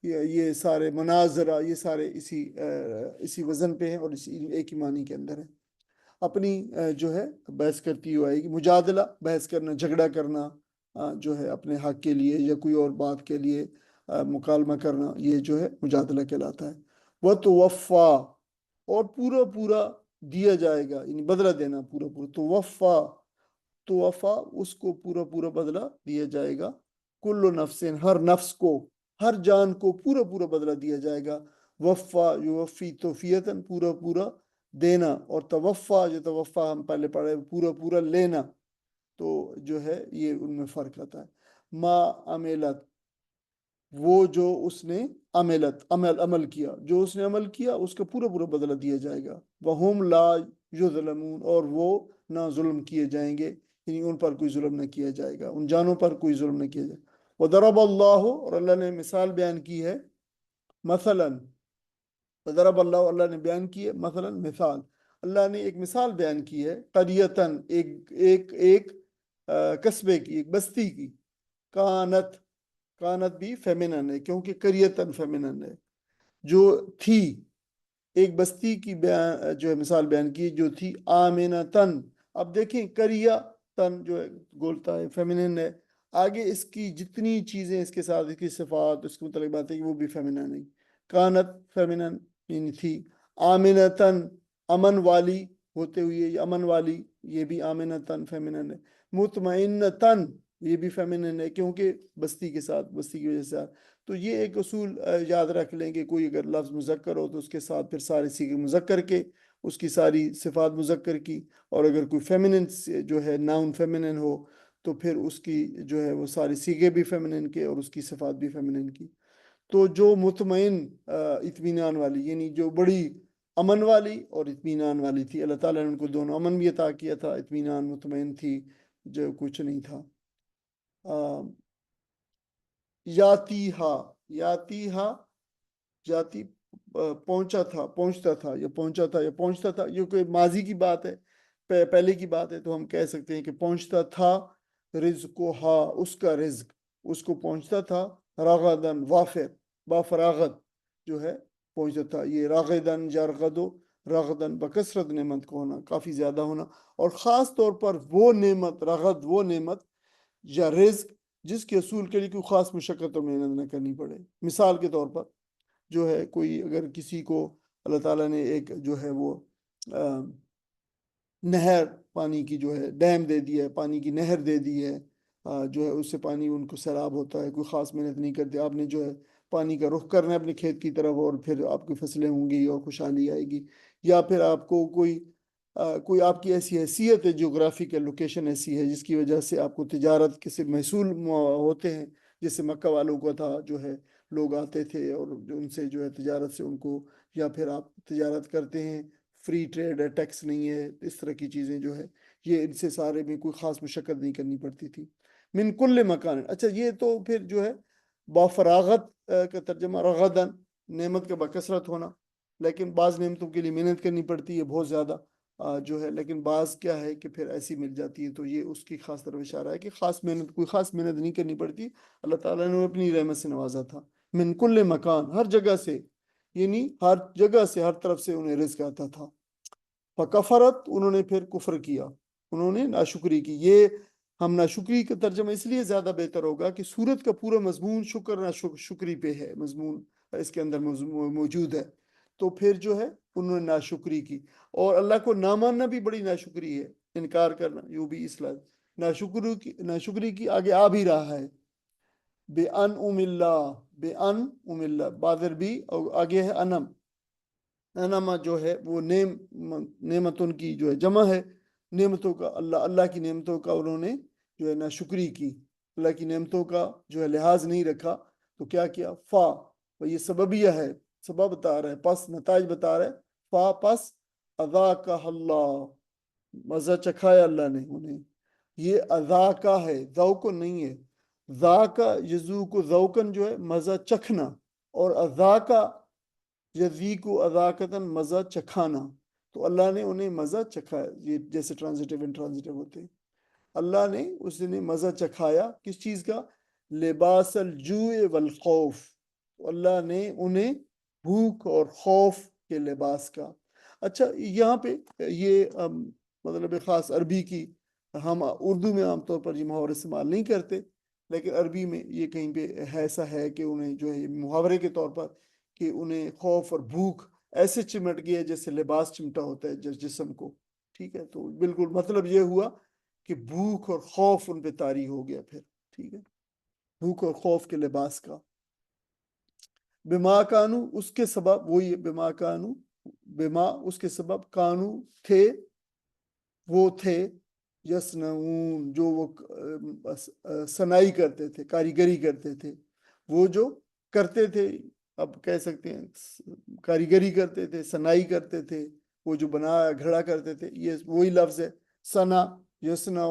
یہ سارے مناظرہ یہ سارے اسی وزن پہ ہیں اور ایک ہی معنی کے اندر ہیں، اپنی جو ہے بحث کرتی ہوئی آئے گی، مجادلہ بحث کرنا جھگڑا کرنا جو ہے اپنے حق کے لیے یا کوئی اور بات کے لیے مکالمہ کرنا، یہ جو ہے مجادلہ کہلاتا ہے، وہ توفا اور پورا پورا دیا جائے گا، یعنی بدلہ دینا پورا پورا، توفا اس کو پورا پورا بدلہ دیا جائے گا، کل نفس ہر نفس کو، ہر جان کو پورا پورا بدلہ دیا جائے گا، وفا یوفی توفیتاً پورا پورا دینا، اور توفا جو توفا ہم پہلے پڑھے پورا پورا لینا، تو جو ہے یہ ان میں فرق آتا ہے، ما عملت وہ جو اس نے عمل کیا، جو اس نے عمل کیا اس کا پورا پورا بدلہ دیا جائے گا، وہم لا یظلمون اور وہ نہ ظلم کیے جائیں گے، یعنی ان پر کوئی ظلم نہ کیا جائے گا، ان جانوں پر کوئی ظلم نہ کیا جائے گا، وضرب اللہ اور اللہ نے مثال بیان کی ہے، مثلا وضرب اللہ نے بیان کی ہے، مثلا مثال، اللہ نے ایک مثال بیان کی ہے، قریتن ایک قصبے کی، ایک بستی کی، کانت بھی فیمنن ہے کیونکہ قریتن فیمنن ہے، جو تھی، ایک بستی کی جو ہے مثال بیان کی جو تھی آمنتن، اب دیکھیں قریہ تن جو ہے گولتا ہے فیمنن ہے، آگے اس کی جتنی چیزیں اس کے ساتھ اس کی صفات اس کے متعلق باتیں وہ بھی فیمنن ہے، کانت فیمنن یعنی تھی، آمنتن امن والی ہوتے ہوئے، یہ امن والی یہ بھی آمنتن فیمنن ہے، مطمئنتن یہ بھی فیمنن ہے کیونکہ بستی کے ساتھ بستی کی وجہ سے، تو یہ ایک اصول یاد رکھ لیں کہ کوئی اگر لفظ مذکر ہو تو اس کے ساتھ پھر سارے صیغے مذکر کے اس کی ساری صفات مذکر کی، اور اگر کوئی فیمنن جو ہے ناؤن فیمنن ہو تو پھر اس کی جو ہے وہ ساری صیغے بھی فیمنن کے اور اس کی صفات بھی فیمنن کی، تو جو مطمئن اطمینان والی یعنی جو بڑی امن والی اور اطمینان والی تھی، اللہ تعالیٰ نے ان کو دونوں امن بھی عطا کیا تھا، اطمینان مطمئن تھی جو کچھ نہیں تھا، جاتی پہنچتا تھا یا پہنچتا تھا، یہ کوئی ماضی کی بات ہے، پہلے کی بات ہے، تو ہم کہہ سکتے ہیں کہ پہنچتا تھا، رزقہا اس کا رزق اس کو پہنچتا تھا، راغدن وافر بافراغت جو ہے پہنچتا تھا، یہ راغدن جارغدو راغدن بکثرت نعمت کو ہونا، کافی زیادہ ہونا، اور خاص طور پر وہ نعمت راغد وہ نعمت یا رزق جس کے حصول کے لیے کوئی خاص مشقت اور محنت نہ کرنی پڑے، مثال کے طور پر جو ہے کوئی اگر کسی کو اللہ تعالیٰ نے ایک جو ہے وہ نہر پانی کی جو ہے ڈیم دے دیا ہے، پانی کی نہر دے دی ہے، جو ہے اس سے پانی ان کو سیراب ہوتا ہے، کوئی خاص محنت نہیں کرتے، آپ نے جو ہے پانی کا رخ کرنا ہے اپنے کھیت کی طرف اور پھر آپ کی فصلیں ہوں گی اور خوشحالی آئے گی، یا پھر آپ کو کوئی آپ کی ایسی حیثیت ہے، جغرافیکل لوکیشن ایسی ہے جس کی وجہ سے آپ کو تجارت کے سے محصول ہوتے ہیں، جیسے مکہ والوں کو تھا جو ہے لوگ آتے تھے اور ان سے جو ہے تجارت سے ان کو، یا پھر آپ تجارت کرتے ہیں، فری ٹریڈ ہے، ٹیکس نہیں ہے، اس طرح کی چیزیں جو ہے یہ ان سے سارے میں کوئی خاص مشقت نہیں کرنی پڑتی تھی، من کل مکان، اچھا یہ تو پھر جو ہے بافراغت کا ترجمہ رغدن نعمت کا بکثرت ہونا، لیکن بعض نعمتوں کے لیے محنت کرنی پڑتی ہے بہت زیادہ جو ہے، لیکن بعض کیا ہے کہ پھر ایسی مل جاتی ہے، تو یہ اس کی خاص طرف اشارہ ہے کہ کوئی خاص محنت نہیں کرنی پڑتی، اللہ تعالیٰ نے اپنی رحمت سے نوازا تھا، من کل مکان ہر جگہ سے، یعنی ہر جگہ سے ہر طرف سے انہیں رزق آتا تھا، فکفرت انہوں نے پھر کفر کیا، انہوں نے ناشکری کی، یہ ہم ناشکری کا ترجمہ اس لیے زیادہ بہتر ہوگا کہ سورت کا پورا مضمون شکر ناشکری پہ ہے، مضمون اس کے اندر موجود ہے، تو پھر جو ہے انہوں نے ناشکری کی، اور اللہ کو نہ ماننا بھی بڑی ناشکری ہے، انکار کرنا یوں بھی اصلاح، ناشکری کی آگے آ بھی رہا ہے، بے ان اللہ بادر بھی، اور آگے ہے انم، انما جو ہے وہ نعمتوں کی جو ہے جمع ہے، نعمتوں کا اللہ کی نعمتوں کا انہوں نے جو ہے ناشکری کی، اللہ کی نعمتوں کا جو ہے لحاظ نہیں رکھا تو کیا کیا؟ فا، اور یہ سببیہ ہے، سبب بتا رہا ہے، پس نتائج بتا رہا ہے، فا پس اذاقہ اللہ، مزہ چکھایا اللہ نے انہیں. یہ اذاقہ ہے، ذوق نہیں ہے. ذاقہ یذوق ذوقن جو ہے مزہ چکھنا، اور اذاقہ یذیق اذاقتاً مزہ چکھانا. تو اللہ نے انہیں مزہ چکھایا، یہ جیسے ٹرانزیٹیو انٹرانزیٹیو ہوتے ہیں. اللہ نے اس نے مزہ چکھایا کس چیز کا؟ لباس الجوع والخوف. اللہ نے انہیں بھوک اور خوف کے لباس کا. اچھا یہاں پہ یہ مطلب خاص عربی کی، ہم اردو میں عام طور پر یہ محاورے استعمال نہیں کرتے، لیکن عربی میں یہ کہیں پہ ایسا ہے کہ انہیں جو ہے محاورے کے طور پر کہ انہیں خوف اور بھوک ایسے چمٹ گیا جیسے لباس چمٹا ہوتا ہے جسم کو. ٹھیک ہے، تو بالکل مطلب یہ ہوا کہ بھوک اور خوف ان پہ طاری ہو گیا پھر. ٹھیک ہے، بھوک اور خوف کے لباس کا. بما کانو، اس کے سبب، وہی بما کانو، بما اس کے سبب، کانو تھے، وہ تھے، یسنعون جو وہ صنائی کرتے تھے، کاریگری کرتے تھے، وہ جو کرتے تھے، اب کہہ سکتے ہیں کاریگری کرتے تھے، صنائی کرتے تھے، وہ جو بنایا گھڑا کرتے تھے. یہ وہی لفظ ہے صنع، یصنع،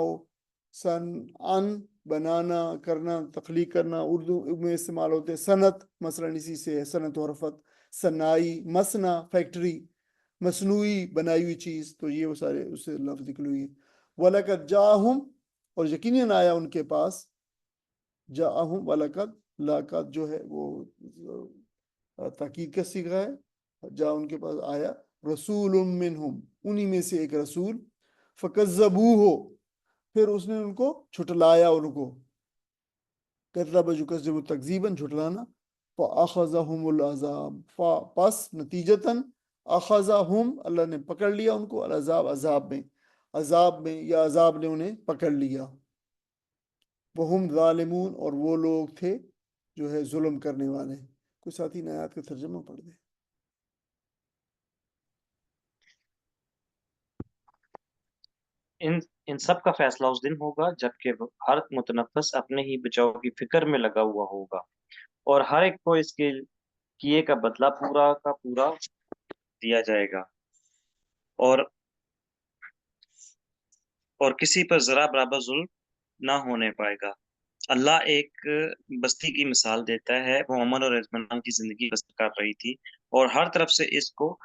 صنعن بنانا، کرنا، تخلیق کرنا. اردو میں استعمال ہوتے ہیں صنعت، مثلا اسی سے ہے صنعت و حرفت. صنائی، مصنع فیکٹری، مصنوعی بنائی ہوئی چیز. تو یہ وہ سارے اس سے لفظ نکلے ہوئے ہیں. وَلَقَدْ جَاءَهُمْ، اور یقیناً آیا ان کے پاس، جاءہم، وَلَقَدْ، لاقت جو ہے وہ تاکید کا صیغہ ہے. جا ان کے پاس آیا، رسول منہم، انہی میں سے ایک رسول، فَكَذَّبُوهُ، پھر اس نے ان کو چھٹلایا ان کو. کذب یکذب تکذیباً، جھٹلانا. فَأَخَذَهُمُ الْعَذَابُ، پس نتیجتاً، اخذہم، اللہ نے پکڑ لیا ان کو، العذاب، عذاب میں، عذاب میں، یا عذاب نے انہیں پکڑ لیا. وہم ظالمون، اور وہ لوگ تھے جو ہے ظلم کرنے والے. کوئی ساتھی نے آیات کا ترجمہ پڑھ دے. ان سب کا فیصلہ اس دن ہوگا جبکہ ہر متنفس اپنے ہی بچاؤ کی فکر میں لگا ہوا ہوگا، اور ہر ایک کو اس کے کیے کا بدلہ پورا کا پورا دیا جائے گا، اور کسی پر ذرا برابر ظلم نہ ہونے پائے گا. اللہ ایک بستی کی مثال دیتا ہے، وہ امن اور اطمینان کی زندگی بسر کر رہی تھی، اور ہر طرف سے اس کو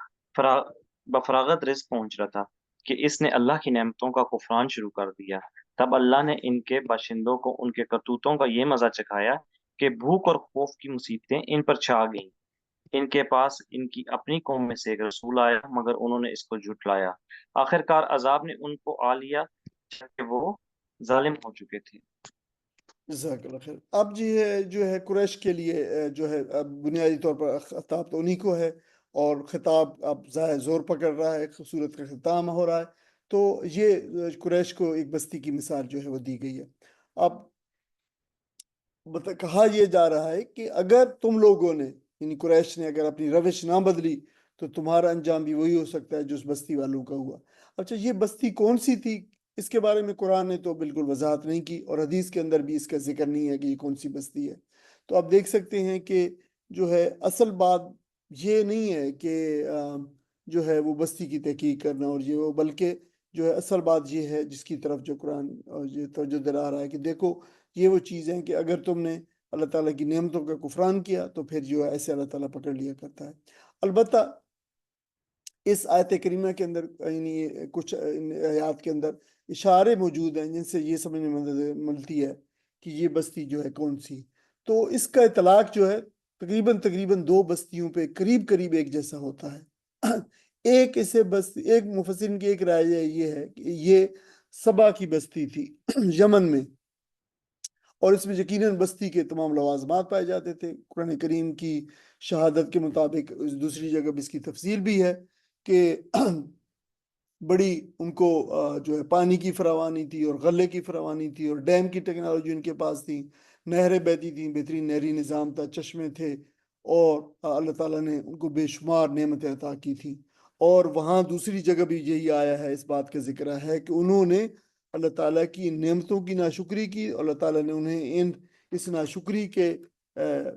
بفراغت رزق پہنچ رہا تھا کہ اس نے اللہ کی نعمتوں کا کفران شروع کر دیا. تب اللہ نے ان کے باشندوں کو ان کے کرتوتوں کا یہ مزہ چکھایا کہ بھوک اور خوف کی مصیبتیں ان پر چھا گئیں. ان کے پاس ان کی اپنی قوم میں سے ایک رسول آیا، مگر انہوں نے اس کو جھٹلایا. آخرکار عذاب نے ان کو آ لیا کہ وہ ظالم ہو چکے تھے. جزاک اللہ خیر. اب جو ہے قریش کے لیے جو ہے اب بنیادی طور پر خطاب تو انہی کو ہے، اور خطاب اب ظاہر زور پکڑ رہا ہے، صورت کا ختام ہو رہا ہے. تو یہ قریش کو ایک بستی کی مثال جو ہے وہ دی گئی ہے. اب کہا یہ جا رہا ہے کہ اگر تم لوگوں نے، یعنی قریش نے، اگر اپنی روش نہ بدلی تو تمہارا انجام بھی وہی ہو سکتا ہے جو اس بستی والوں کا ہوا. اچھا یہ بستی کون سی تھی؟ اس کے بارے میں قرآن نے تو بالکل وضاحت نہیں کی، اور حدیث کے اندر بھی اس کا ذکر نہیں ہے کہ یہ کون سی بستی ہے. تو آپ دیکھ سکتے ہیں کہ جو ہے اصل بات یہ نہیں ہے کہ جو ہے وہ بستی کی تحقیق کرنا اور یہ وہ، بلکہ جو ہے اصل بات یہ ہے جس کی طرف جو قرآن یہ توجہ دلا رہا ہے کہ دیکھو یہ وہ چیزیں کہ اگر تم نے اللہ تعالیٰ کی نعمتوں کا کفران کیا تو پھر جو ہے ایسے اللہ تعالیٰ پکڑ لیا کرتا ہے. البتہ اس آیت کریمہ کے اندر، یعنی کچھ آیات کے اندر اشارے موجود ہیں جن سے یہ سمجھ میں ملتی ہے کہ یہ بستی جو ہے کون سی. تو اس کا اطلاق جو ہے تقریباً دو بستیوں پہ قریب ایک جیسا ہوتا ہے. ایک مفسرین کی ایک رائے یہ ہے کہ یہ سبا کی بستی تھی یمن میں، اور اس میں یقیناً بستی کے تمام لوازمات پائے جاتے تھے. قرآن کریم کی شہادت کے مطابق دوسری جگہ بھی اس کی تفصیل بھی ہے کہ بڑی ان کو جو ہے پانی کی فراوانی تھی، اور غلے کی فراوانی تھی، اور ڈیم کی ٹیکنالوجی ان کے پاس تھی، نہریں بہتی تھیں، بہترین نہری نظام تھا، چشمے تھے، اور اللہ تعالیٰ نے ان کو بے شمار نعمتیں عطا کی تھیں. اور وہاں دوسری جگہ بھی یہی آیا ہے، اس بات کا ذکر ہے کہ انہوں نے اللہ تعالیٰ کی ان نعمتوں کی ناشکری کی، اللہ تعالیٰ نے انہیں اس ناشکری کے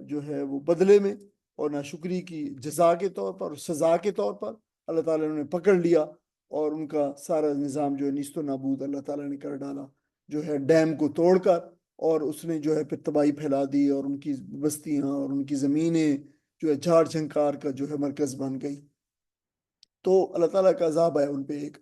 جو ہے وہ بدلے میں اور ناشکری کی جزا کے طور پر اور سزا کے طور پر اللہ تعالیٰ نے انہیں پکڑ لیا، اور ان کا سارا نظام جو ہے نیست و نابود اللہ تعالیٰ نے کر ڈالا، جو ہے ڈیم کو توڑ کر، اور اس نے جو ہے پھر تباہی پھیلا دی، اور ان کی بستیاں اور ان کی زمینیں جو ہے جھاڑ جھنکار کا جو ہے مرکز بن گئی۔ تو اللہ تعالیٰ کا عذاب ہے ان پہ ایک۔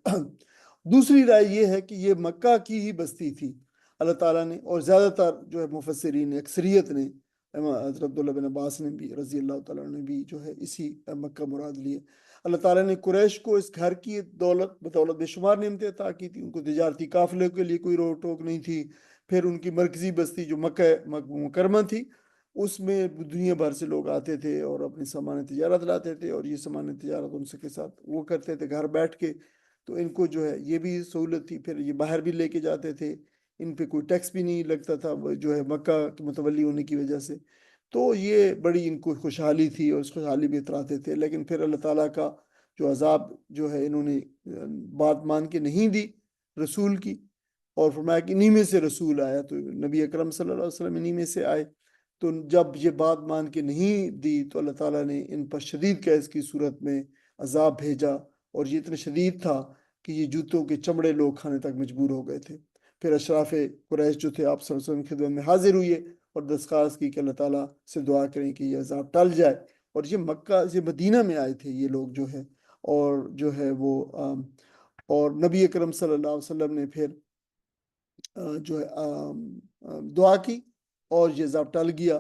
دوسری رائے یہ ہے کہ یہ مکہ کی ہی بستی تھی اللہ تعالیٰ نے، اور زیادہ تر جو ہے مفسرین نے، اکثریت نے، حضرت عبداللہ بن عباس نے بھی رضی اللہ تعالیٰ نے بھی جو ہے اسی مکہ مراد لیے۔ اللہ تعالیٰ نے قریش کو اس گھر کی بدولت بے شمار نعمتیں عطا کی تھی، ان کو تجارتی قافلے کے لیے کوئی روک ٹوک نہیں تھی۔ پھر ان کی مرکزی بستی جو مکہ مکرمہ تھی، اس میں دنیا بھر سے لوگ آتے تھے اور اپنی سامان تجارت لاتے تھے، اور یہ سامان تجارت ان سے کے ساتھ وہ کرتے تھے گھر بیٹھ کے، تو ان کو جو ہے یہ بھی سہولت تھی، پھر یہ باہر بھی لے کے جاتے تھے، ان پہ کوئی ٹیکس بھی نہیں لگتا تھا جو ہے مکہ کے متولی ہونے کی وجہ سے، تو یہ بڑی ان کو خوشحالی تھی اور اس خوشحالی بھی اتراتے تھے۔ لیکن پھر اللہ تعالیٰ کا جو عذاب جو ہے انہوں نے بات مان کے نہیں دی رسول کی، اور فرمایا کہ انہی میں سے رسول آیا، تو نبی اکرم صلی اللہ علیہ وسلم انہی میں سے آئے۔ تو جب یہ بات مان کے نہیں دی تو اللہ تعالیٰ نے ان پر شدید قحط کی صورت میں عذاب بھیجا، اور یہ اتنا شدید تھا کہ یہ جوتوں کے چمڑے لوگ کھانے تک مجبور ہو گئے تھے۔ پھر اشراف قریش جو تھے آپ صلی اللہ علیہ وسلم کی خدمت میں حاضر ہوئے اور درخواست کی کہ اللہ تعالیٰ سے دعا کریں کہ یہ عذاب ٹل جائے، اور یہ مدینہ میں آئے تھے یہ لوگ جو ہے، اور جو ہے وہ اور نبی اکرم صلی اللہ علیہ وسلم نے پھر جو ہے دعا کی اور یہ عذاب ٹل گیا۔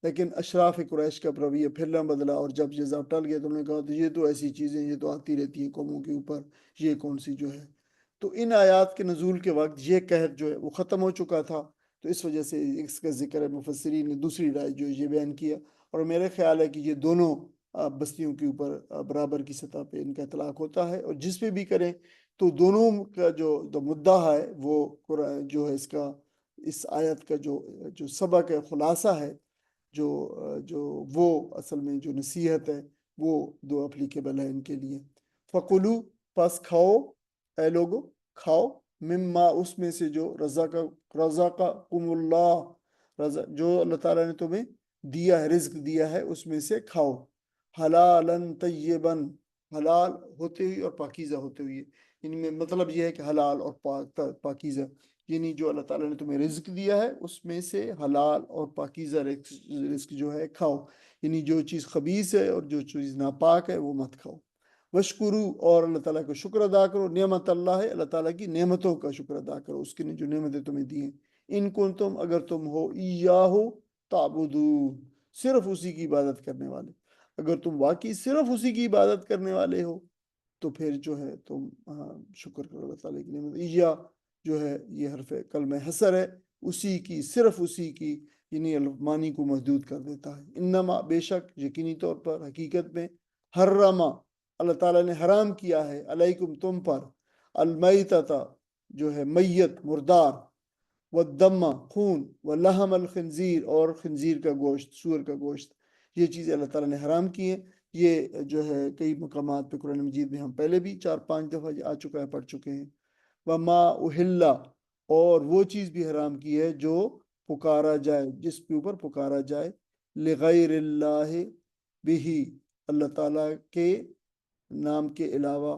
لیکن اشراف قریش کا رویہ پھر نہ بدلا، اور جب یہ عذاب ٹل گیا تو انہوں نے کہا تو یہ تو ایسی چیزیں یہ تو آتی رہتی ہیں قوموں کے اوپر، یہ کون سی جو ہے۔ تو ان آیات کے نزول کے وقت یہ قحط جو ہے وہ ختم ہو چکا تھا، تو اس وجہ سے اس کا ذکر ہے مفسرین نے دوسری رائے جو یہ بیان کیا، اور میرے خیال ہے کہ یہ دونوں بستیوں کے اوپر برابر کی سطح پہ ان کا اطلاق ہوتا ہے، اور جس پہ بھی کریں تو دونوں کا جو مدعا ہے وہ جو ہے اس آیت کا جو سبق ہے، خلاصہ ہے، جو وہ اصل میں جو نصیحت ہے وہ دو اپلیکیبل ہے ان کے لیے۔ فَقُلُوا پس کھاؤ اے لوگو، کھاؤ، مما اس میں سے جو رزقکم اللہ، جو اللہ تعالیٰ نے تمہیں دیا ہے، رزق دیا ہے، اس میں سے کھاؤ، حلالن طیبن، حلال ہوتے ہوئے اور پاکیزہ ہوتے ہوئے، یعنی میں مطلب یہ ہے کہ حلال اور پاکیزہ، یعنی جو اللہ تعالیٰ نے تمہیں رزق دیا ہے اس میں سے حلال اور پاکیزہ رزق جو ہے کھاؤ، یعنی جو چیز خبیث ہے اور جو چیز ناپاک ہے وہ مت کھاؤ۔ وشکرو اور اللہ تعالیٰ کا شکر ادا کرو، نعمت اللہ ہے، اللہ تعالیٰ کی نعمتوں کا شکر ادا کرو، اس کی جو نعمتیں تمہیں دی ہیں۔ ان کنتم اگر تم ہو ایاہو تعبدون، صرف اسی کی عبادت کرنے والے، اگر تم واقعی صرف اسی کی عبادت کرنے والے ہو تو پھر جو ہے تم شکر کرو اللہ تعالیٰ کی نعمت۔ ایہ جو ہے یہ حرف کلمہ حصر ہے، اسی کی، صرف اسی کی، یعنی معنی کو محدود کر دیتا ہے۔ انما بے شک، یقینی طور پر، حقیقت میں، حرما اللہ تعالیٰ نے حرام کیا ہے، علیکم تم پر، المیتۃ جو ہے میت مردار، والدم خون، ولحم الخنزیر اور خنزیر کا گوشت، سور کا گوشت، یہ چیزیں اللہ تعالیٰ نے حرام کی ہیں۔ یہ جو ہے کئی مقامات پہ قرآن مجید میں ہم پہلے بھی 4-5 دفعہ آ چکا ہے، پڑھ چکے ہیں۔ وما اہلا اور وہ چیز بھی حرام کی ہے جو پکارا جائے، جس کے اوپر پکارا جائے، لغیر اللہ بھی، اللہ تعالیٰ کے نام کے علاوہ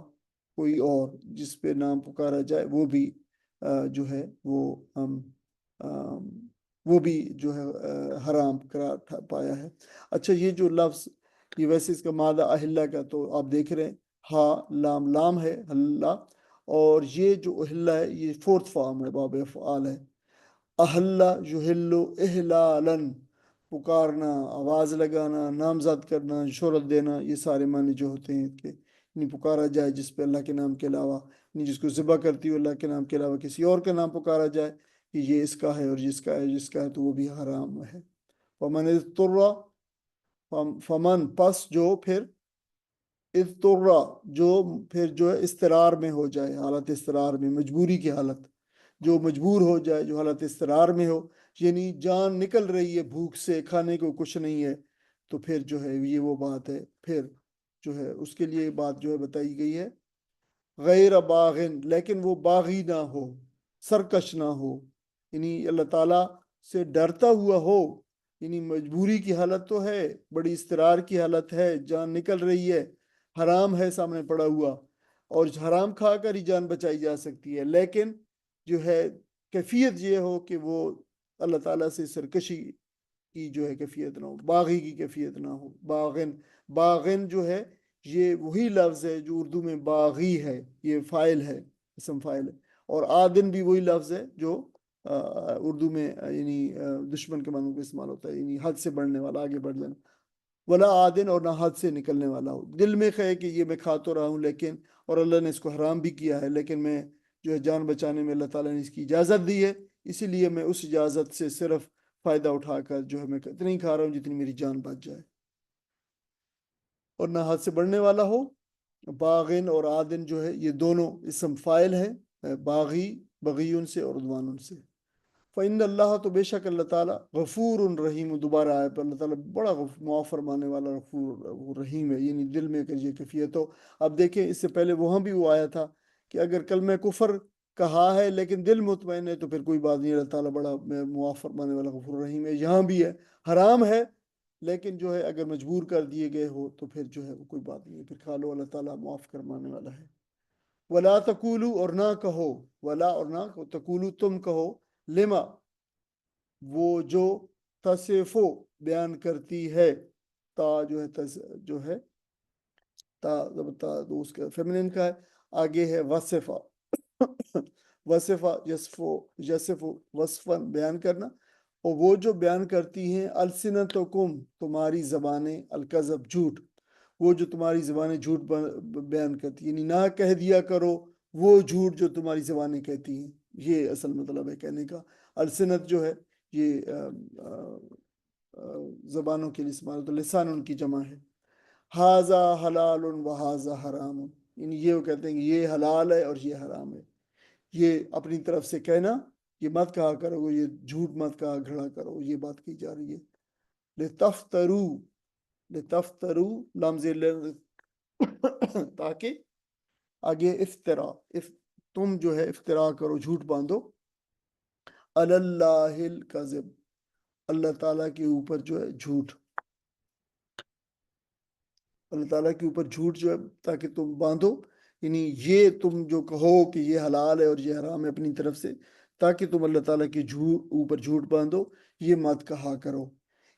کوئی اور جس پہ نام پکارا جائے وہ بھی جو ہے وہ بھی جو ہے حرام قرار پایا ہے۔ اچھا، یہ جو لفظ، یہ ویسے اس کا مادہ اہلا کا تو آپ دیکھ رہے ہیں، ہا لام لام ہے اللہ، اور یہ جو اہلا ہے یہ فورتھ فارم ہے، باب افعال ہے۔ اہلا یحلو احلالن، پکارنا، آواز لگانا، نامزد کرنا، شہرت دینا، یہ سارے معنی جو ہوتے ہیں کہ نہیں پکارا جائے جس پہ اللہ کے نام کے علاوہ، نہیں جس کو ذبح کرتی ہو اللہ کے نام کے علاوہ کسی اور کا نام پکارا جائے کہ یہ اس کا ہے اور جس کا ہے جس کا ہے، تو وہ بھی حرام ہے۔ فمن اضطر، فمن پس جو پھر، اضطر جو پھر جو ہے استرار میں ہو جائے، حالت استرار میں، مجبوری کی حالت، جو مجبور ہو جائے، جو حالت استرار میں ہو، یعنی جان نکل رہی ہے بھوک سے، کھانے کو کچھ نہیں ہے، تو پھر جو ہے یہ وہ بات ہے، پھر جو ہے اس کے لیے بات جو ہے بتائی گئی ہے، غیر باغن، لیکن وہ باغی نہ ہو، سرکش نہ ہو، یعنی اللہ تعالیٰ سے ڈرتا ہوا ہو، یعنی مجبوری کی حالت تو ہے، بڑی اضطرار کی حالت ہے، جان نکل رہی ہے، حرام ہے سامنے پڑا ہوا، اور حرام کھا کر ہی جان بچائی جا سکتی ہے، لیکن جو ہے کیفیت یہ ہو کہ وہ اللہ تعالیٰ سے سرکشی کی جو ہے کیفیت نہ ہو، باغی کی کیفیت نہ ہو۔ باغن، باغن جو ہے یہ وہی لفظ ہے جو اردو میں باغی ہے، یہ فاعل ہے، اسم فاعل ہے، اور آدن بھی وہی لفظ ہے جو اردو میں یعنی دشمن کے معنوں کو استعمال ہوتا ہے، یعنی حد سے بڑھنے والا، آگے بڑھ جانا۔ ولا عادن، اور نہ حد سے نکلنے والا ہو، دل میں ہے کہ یہ میں کھا تو رہا ہوں لیکن، اور اللہ نے اس کو حرام بھی کیا ہے، لیکن میں جو ہے جان بچانے میں اللہ تعالیٰ نے اس کی اجازت دی ہے، اسی لیے میں اس اجازت سے صرف فائدہ اٹھا کر جو ہے میں اتنا ہی کھا رہا ہوں جتنی میری جان بچ جائے، اور نہ حد سے بڑھنے والا ہو۔ باغن اور عادن جو ہے یہ دونوں اسم فاعل ہیں، باغی بغیون سے اور عدوان سے۔ فإن اللہ، تو بے شک اللہ تعالیٰ غفور رحیم، دوبارہ آئے پر اللہ تعالیٰ بڑا معاف فرمانے والا غفور رحیم ہے، یعنی دل میں اگر یہ کیفیت ہو۔ اب دیکھیں اس سے پہلے وہاں بھی وہ آیا تھا کہ اگر کلمہ کفر کہا ہے لیکن دل مطمئن ہے تو پھر کوئی بات نہیں، اللہ تعالیٰ بڑا معاف فرمانے والا غفور رحیم ہے۔ یہاں بھی ہے، حرام ہے لیکن جو ہے اگر مجبور کر دیے گئے ہو تو پھر جو ہے وہ کوئی بات نہیں ہے، پھر کھا لو، اللہ تعالیٰ معاف فرمانے والا ہے۔ ولا تقولو، اور نہ کہو، ولا اور نہ کہو، تقولو تم کہو، لما وہ جو تصفو بیان کرتی ہے، تا جو ہے جو ہے تا اس کا فیمنن کا ہے، آگے ہے وصفہ، وصفہ یصفو وصفن بیان کرنا، اور وہ جو بیان کرتی ہیں السنتکم تمہاری زبانیں، الکذب جھوٹ، وہ جو تمہاری زبانیں جھوٹ بیان کرتی ہیں، یعنی نہ کہہ دیا کرو وہ جھوٹ جو تمہاری زبانیں کہتی ہیں، یہ اصل مطلب ہے کہنے کا۔ السنت جو ہے یہ زبانوں کے لیے استعمال ہوتا ہے، لسان ان کی جمع ہے۔ ہاذا حلال و ہاذا حرام، یعنی یہ وہ کہتے ہیں کہ یہ حلال ہے اور یہ حرام ہے، یہ اپنی طرف سے کہنا، یہ مت کہا کرو، یہ جھوٹ مت کہا گھڑا کرو، یہ بات کی جا رہی ہے۔ لتفترو، لتفترو لمز تاکہ آگے افترا، تم جو ہے افترا کرو، جھوٹ باندھو، علی اللہ الکذب، اللہ تعالیٰ کے اوپر جو ہے جھوٹ، اللہ تعالیٰ کے اوپر جھوٹ جو ہے تاکہ تم باندھو، یعنی یہ تم جو کہو کہ یہ حلال ہے اور یہ حرام ہے اپنی طرف سے، تاکہ تم اللہ تعالیٰ کے اوپر جھوٹ باندھو، یہ مت کہا کرو۔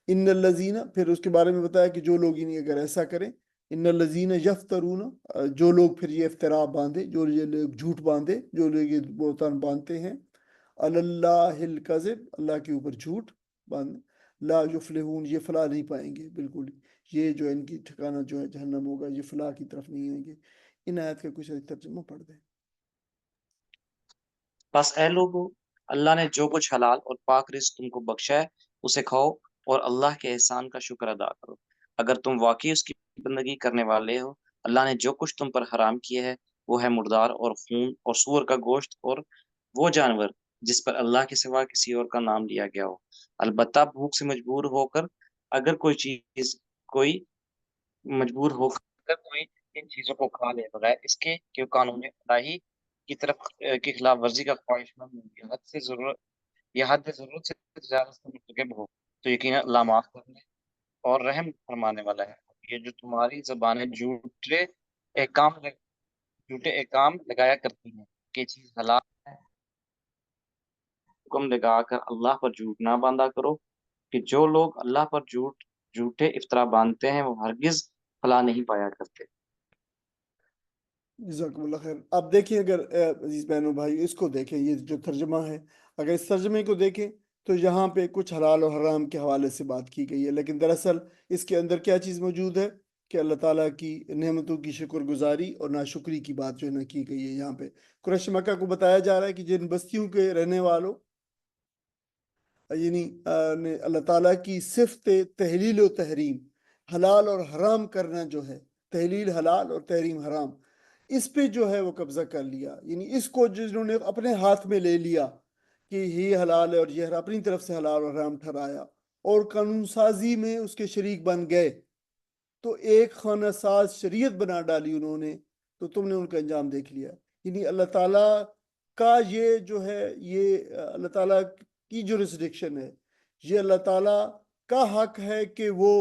ان الذین، پھر اس کے بارے میں بتایا کہ جو لوگ انہیں اگر ایسا کریں، ان الذین یفترون، جو لوگ پھر یہ افتراء باندھے، جو یہ لوگ جھوٹ باندھے، جو لوگ یہ بہتان باندھتے ہیں، علی اللہ الکذب، اللہ کے اوپر جھوٹ باندھ، لا یفلحون، یہ فلاح نہیں پائیں گے بالکل، یہ جو ان کی ٹھکانہ جو ہے جہنم ہوگا، یہ فلاح کی طرف نہیں آئیں گے۔ ان آیت کا کچھ ترجمہ پڑھ دیں۔ بس اے لوگو، اللہ نے جو کچھ حلال اور پاک رزق تم کو بخشا ہے اسے کھاؤ اور اللہ کے احسان کا شکر ادا کرو، اگر تم واقعی اس کی بندگی کرنے والے ہو۔ اللہ نے جو کچھ تم پر حرام کیا ہے وہ ہے مردار اور خون اور سور کا گوشت اور وہ جانور جس پر اللہ کے سوا کسی اور کا نام لیا گیا ہو، البتہ بھوک سے مجبور ہو کر اگر کوئی مجبور ہو کر کوئی ان چیزوں کو کھا لے بغیر اس کے کہ قانون الہی کی طرف کی خلاف ورزی کا خواہش مند ہو، یا حد ضرورت سے زیادہ سے مرتکب ہو، تو یقینا اللہ معاف کرنے اور رحم فرمانے والا ہے۔ یہ جو تمہاری زبانیں جھوٹے احکام لگایا کرتی ہیں کہ یہ چیز حلال ہے، حکم لگا کر اللہ پر جھوٹ نہ باندھا کرو، کہ جو لوگ اللہ پر جھوٹے افطرا باندھتے ہیں وہ ہرگز فلاح نہیں پایا کرتے۔ جزاکم اللہ خیر۔ اب دیکھیں، اگر عزیز بہنوں بھائی اس کو دیکھیں، یہ جو ترجمہ ہے، اگر اس ترجمے کو دیکھیں تو یہاں پہ کچھ حلال و حرام کے حوالے سے بات کی گئی ہے، لیکن دراصل اس کے اندر کیا چیز موجود ہے کہ اللہ تعالیٰ کی نعمتوں کی شکر گزاری اور ناشکری کی بات جو ہے نہ کی گئی ہے۔ یہاں پہ قریش مکہ کو بتایا جا رہا ہے کہ جن بستیوں کے رہنے والوں یعنی اللہ تعالیٰ کی صفت تحلیل و تحریم، حلال اور حرام کرنا جو ہے، تحلیل حلال اور تحریم حرام، اس پہ جو ہے وہ قبضہ کر لیا، یعنی اس کو جنہوں نے اپنے ہاتھ میں لے لیا کہ یہ حلال ہے اور یہ اپنی طرف سے حلال اور حرام ٹھہرایا اور قانون سازی میں اس کے شریک بن گئے، تو ایک خانہ ساز شریعت بنا ڈالی انہوں نے، تو تم نے ان کا انجام دیکھ لیا۔ یعنی اللہ تعالیٰ کا یہ جو ہے یہ اللہ تعالیٰ کی جورسڈکشن ہے، یہ اللہ تعالیٰ کا حق ہے کہ وہ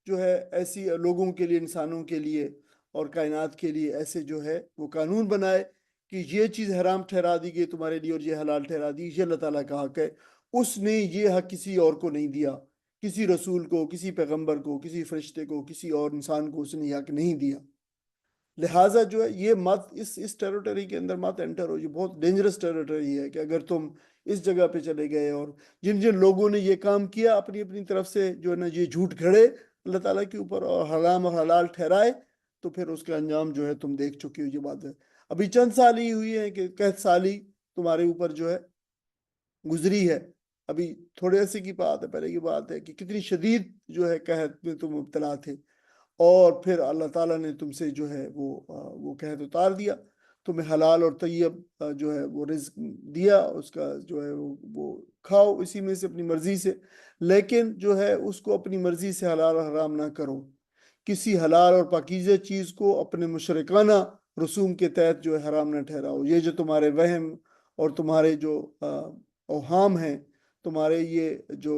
جو ہے ایسی لوگوں کے لیے، انسانوں کے لیے اور کائنات کے لیے ایسے جو ہے وہ قانون بنائے کہ یہ چیز حرام ٹھہرا دی گئی تمہارے لیے اور یہ حلال ٹھہرا دی، یہ اللہ تعالیٰ کا حق ہے۔ اس نے یہ حق کسی اور کو نہیں دیا، کسی رسول کو، کسی پیغمبر کو، کسی فرشتے کو، کسی اور انسان کو اس نے یہ حق نہیں دیا۔ لہٰذا جو ہے یہ مت اس ٹیریٹری کے اندر مت انٹر ہو، یہ بہت ڈینجرس ٹیریٹری ہے کہ اگر تم اس جگہ پہ چلے گئے اور جن جن لوگوں نے یہ کام کیا اپنی اپنی طرف سے جو ہے نا یہ جھوٹ گھڑے اللہ تعالیٰ کے اوپر اور حرام اور حلال ٹھہرائے، تو پھر اس کا انجام جو ہے تم دیکھ چکے ہو۔ یہ بات ہے، ابھی چند سال ہی ہوئی ہے کہ قحط سالی تمہارے اوپر جو ہے گزری ہے، ابھی تھوڑے عرصے کی بات ہے، پہلے کی بات ہے کہ کتنی شدید جو ہے قحط میں تم مبتلا تھے، اور پھر اللہ تعالیٰ نے تم سے جو ہے وہ قحط اتار دیا، تمہیں حلال اور طیب جو ہے وہ رزق دیا، اس کا جو ہے وہ کھاؤ اسی میں سے اپنی مرضی سے، لیکن جو ہے اس کو اپنی مرضی سے حلال اور حرام نہ کرو، کسی حلال اور پاکیزہ چیز کو اپنے مشرکانہ رسوم کے تحت جو ہے حرام نہ ٹھہراؤ۔ یہ جو تمہارے وہم اور تمہارے جو اوہام ہیں، تمہارے یہ جو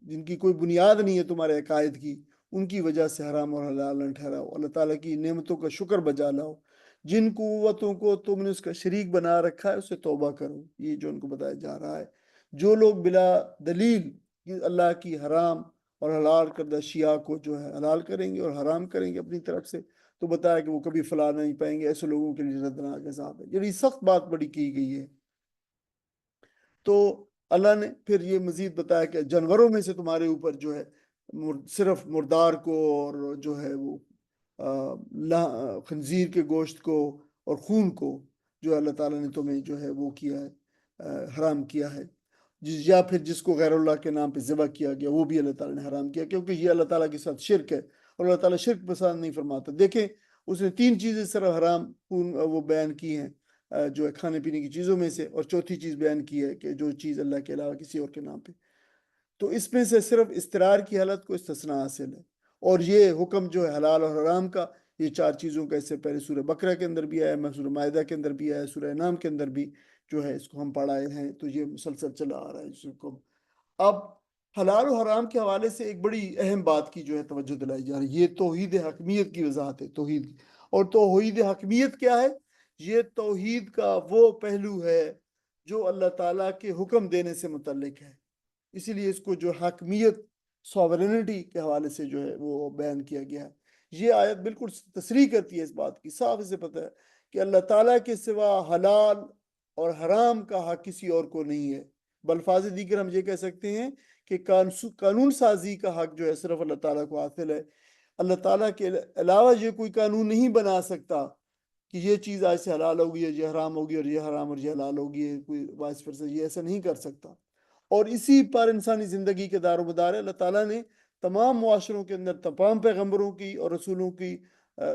جن کی کوئی بنیاد نہیں ہے تمہارے عقائد کی، ان کی وجہ سے حرام اور حلال نہ ٹھہراؤ، اللہ تعالیٰ کی نعمتوں کا شکر بجا لاؤ، جن قوتوں کو تم نے اس کا شریک بنا رکھا ہے اسے توبہ کرو۔ یہ جو ان کو بتایا جا رہا ہے، جو لوگ بلا دلیل اللہ کی حرام اور حلال کردہ اشیاء کو جو ہے حلال کریں گے اور حرام کریں گے اپنی طرف سے، تو بتایا کہ وہ کبھی فلاح نہیں پائیں گے، ایسے لوگوں کے لیے دردناک عذاب ہے۔ یعنی سخت بات بڑی کی گئی ہے۔ تو اللہ نے پھر یہ مزید بتایا کہ جانوروں میں سے تمہارے اوپر جو ہے صرف مردار کو اور جو ہے وہ خنزیر کے گوشت کو اور خون کو جو اللہ تعالیٰ نے تمہیں جو ہے وہ کیا ہے، حرام کیا ہے، یا پھر جس کو غیر اللہ کے نام پہ ذبح کیا گیا وہ بھی اللہ تعالیٰ نے حرام کیا، کیونکہ یہ اللہ تعالیٰ کے ساتھ شرک ہے اور اللہ تعالیٰ شرک پسند نہیں فرماتا۔ دیکھیں اس نے 3 چیزیں صرف حرام وہ بیان کی ہیں جو ہے کھانے پینے کی چیزوں میں سے، اور چوتھی چیز بیان کی ہے کہ جو چیز اللہ کے علاوہ کسی اور کے نام پہ، تو اس میں سے صرف استرار کی حالت کو استثناء حاصل ہے، اور یہ حکم جو ہے حلال اور حرام کا، یہ 4 چیزوں کا اس سے پہلے سورہ بقرہ کے اندر بھی آیا ہے، سورہ مائدہ کے اندر بھی آیا ہے، سورہ انعام کے اندر بھی جو ہے اس کو ہم پڑھائے ہیں، تو یہ مسلسل چلا آ رہا ہے اس حکم۔ اب حلال و حرام کے حوالے سے ایک بڑی اہم بات کی جو ہے توجہ دلائی جا رہی ہے، یہ توحید حکمیت کی وضاحت ہے، توحید کی۔ اور توحید حکمیت کیا ہے؟ یہ توحید کا وہ پہلو ہے جو اللہ تعالیٰ کے حکم دینے سے متعلق ہے، اسی لیے اس کو جو حکمیت، سوورنٹی کے حوالے سے جو ہے وہ بیان کیا گیا ہے۔ یہ آیت بالکل تصریح کرتی ہے اس بات کی، صاف اسے پتہ ہے کہ اللہ تعالیٰ کے سوا حلال اور حرام کا حق کسی اور کو نہیں ہے، بلفاظ دیگر ہم یہ کہہ سکتے ہیں کہ قانون سازی کا حق جو ہے صرف اللہ تعالیٰ کو حاصل ہے، اللہ تعالیٰ کے علاوہ یہ کوئی قانون نہیں بنا سکتا کہ یہ چیز آج سے حلال ہوگی اور یہ حرام ہوگی اور یہ حرام اور یہ حلال ہوگی، کوئی وائس ورسا یہ ایسا نہیں کر سکتا، اور اسی پر انسانی زندگی کے دار و مدار ہے۔ اللہ تعالیٰ نے تمام معاشروں کے اندر، تمام پیغمبروں کی اور رسولوں کی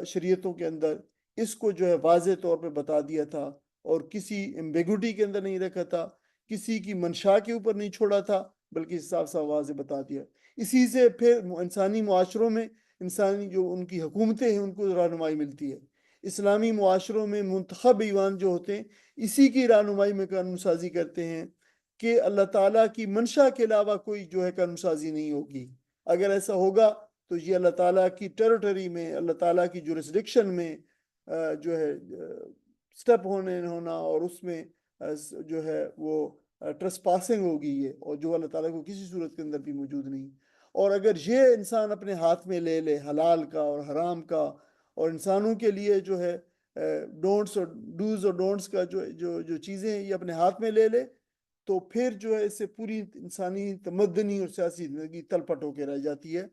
شریعتوں کے اندر اس کو جو ہے واضح طور پہ بتا دیا تھا، اور کسی ایمبیگوٹی کے اندر نہیں رکھا تھا، کسی کی منشا کے اوپر نہیں چھوڑا تھا، بلکہ صاف صاف واضح بتا دیا۔ اسی سے پھر انسانی معاشروں میں انسانی جو ان کی حکومتیں ہیں ان کو رہنمائی ملتی ہے۔ اسلامی معاشروں میں منتخب ایوان جو ہوتے ہیں اسی کی رہنمائی میں قانون سازی کرتے ہیں کہ اللہ تعالیٰ کی منشا کے علاوہ کوئی جو ہے قانون سازی نہیں ہوگی۔ اگر ایسا ہوگا تو یہ اللہ تعالیٰ کی ٹیریٹری میں، اللہ تعالیٰ کی جورسڈکشن میں جو ہے سٹیپ ہونا اور اس میں جو ہے وہ ٹرسپاسنگ ہوگی یہ، اور جو اللہ تعالیٰ کو کسی صورت کے اندر بھی موجود نہیں۔ اور اگر یہ انسان اپنے ہاتھ میں لے لے حلال کا اور حرام کا، اور انسانوں کے لیے جو ہے ڈونٹس اور ڈوز اور ڈونٹس کا جو چیزیں یہ اپنے ہاتھ میں لے لے، تو پھر جو ہے اس سے پوری انسانی تمدنی اور سیاسی زندگی تلپٹ ہو کے رہ جاتی ہے۔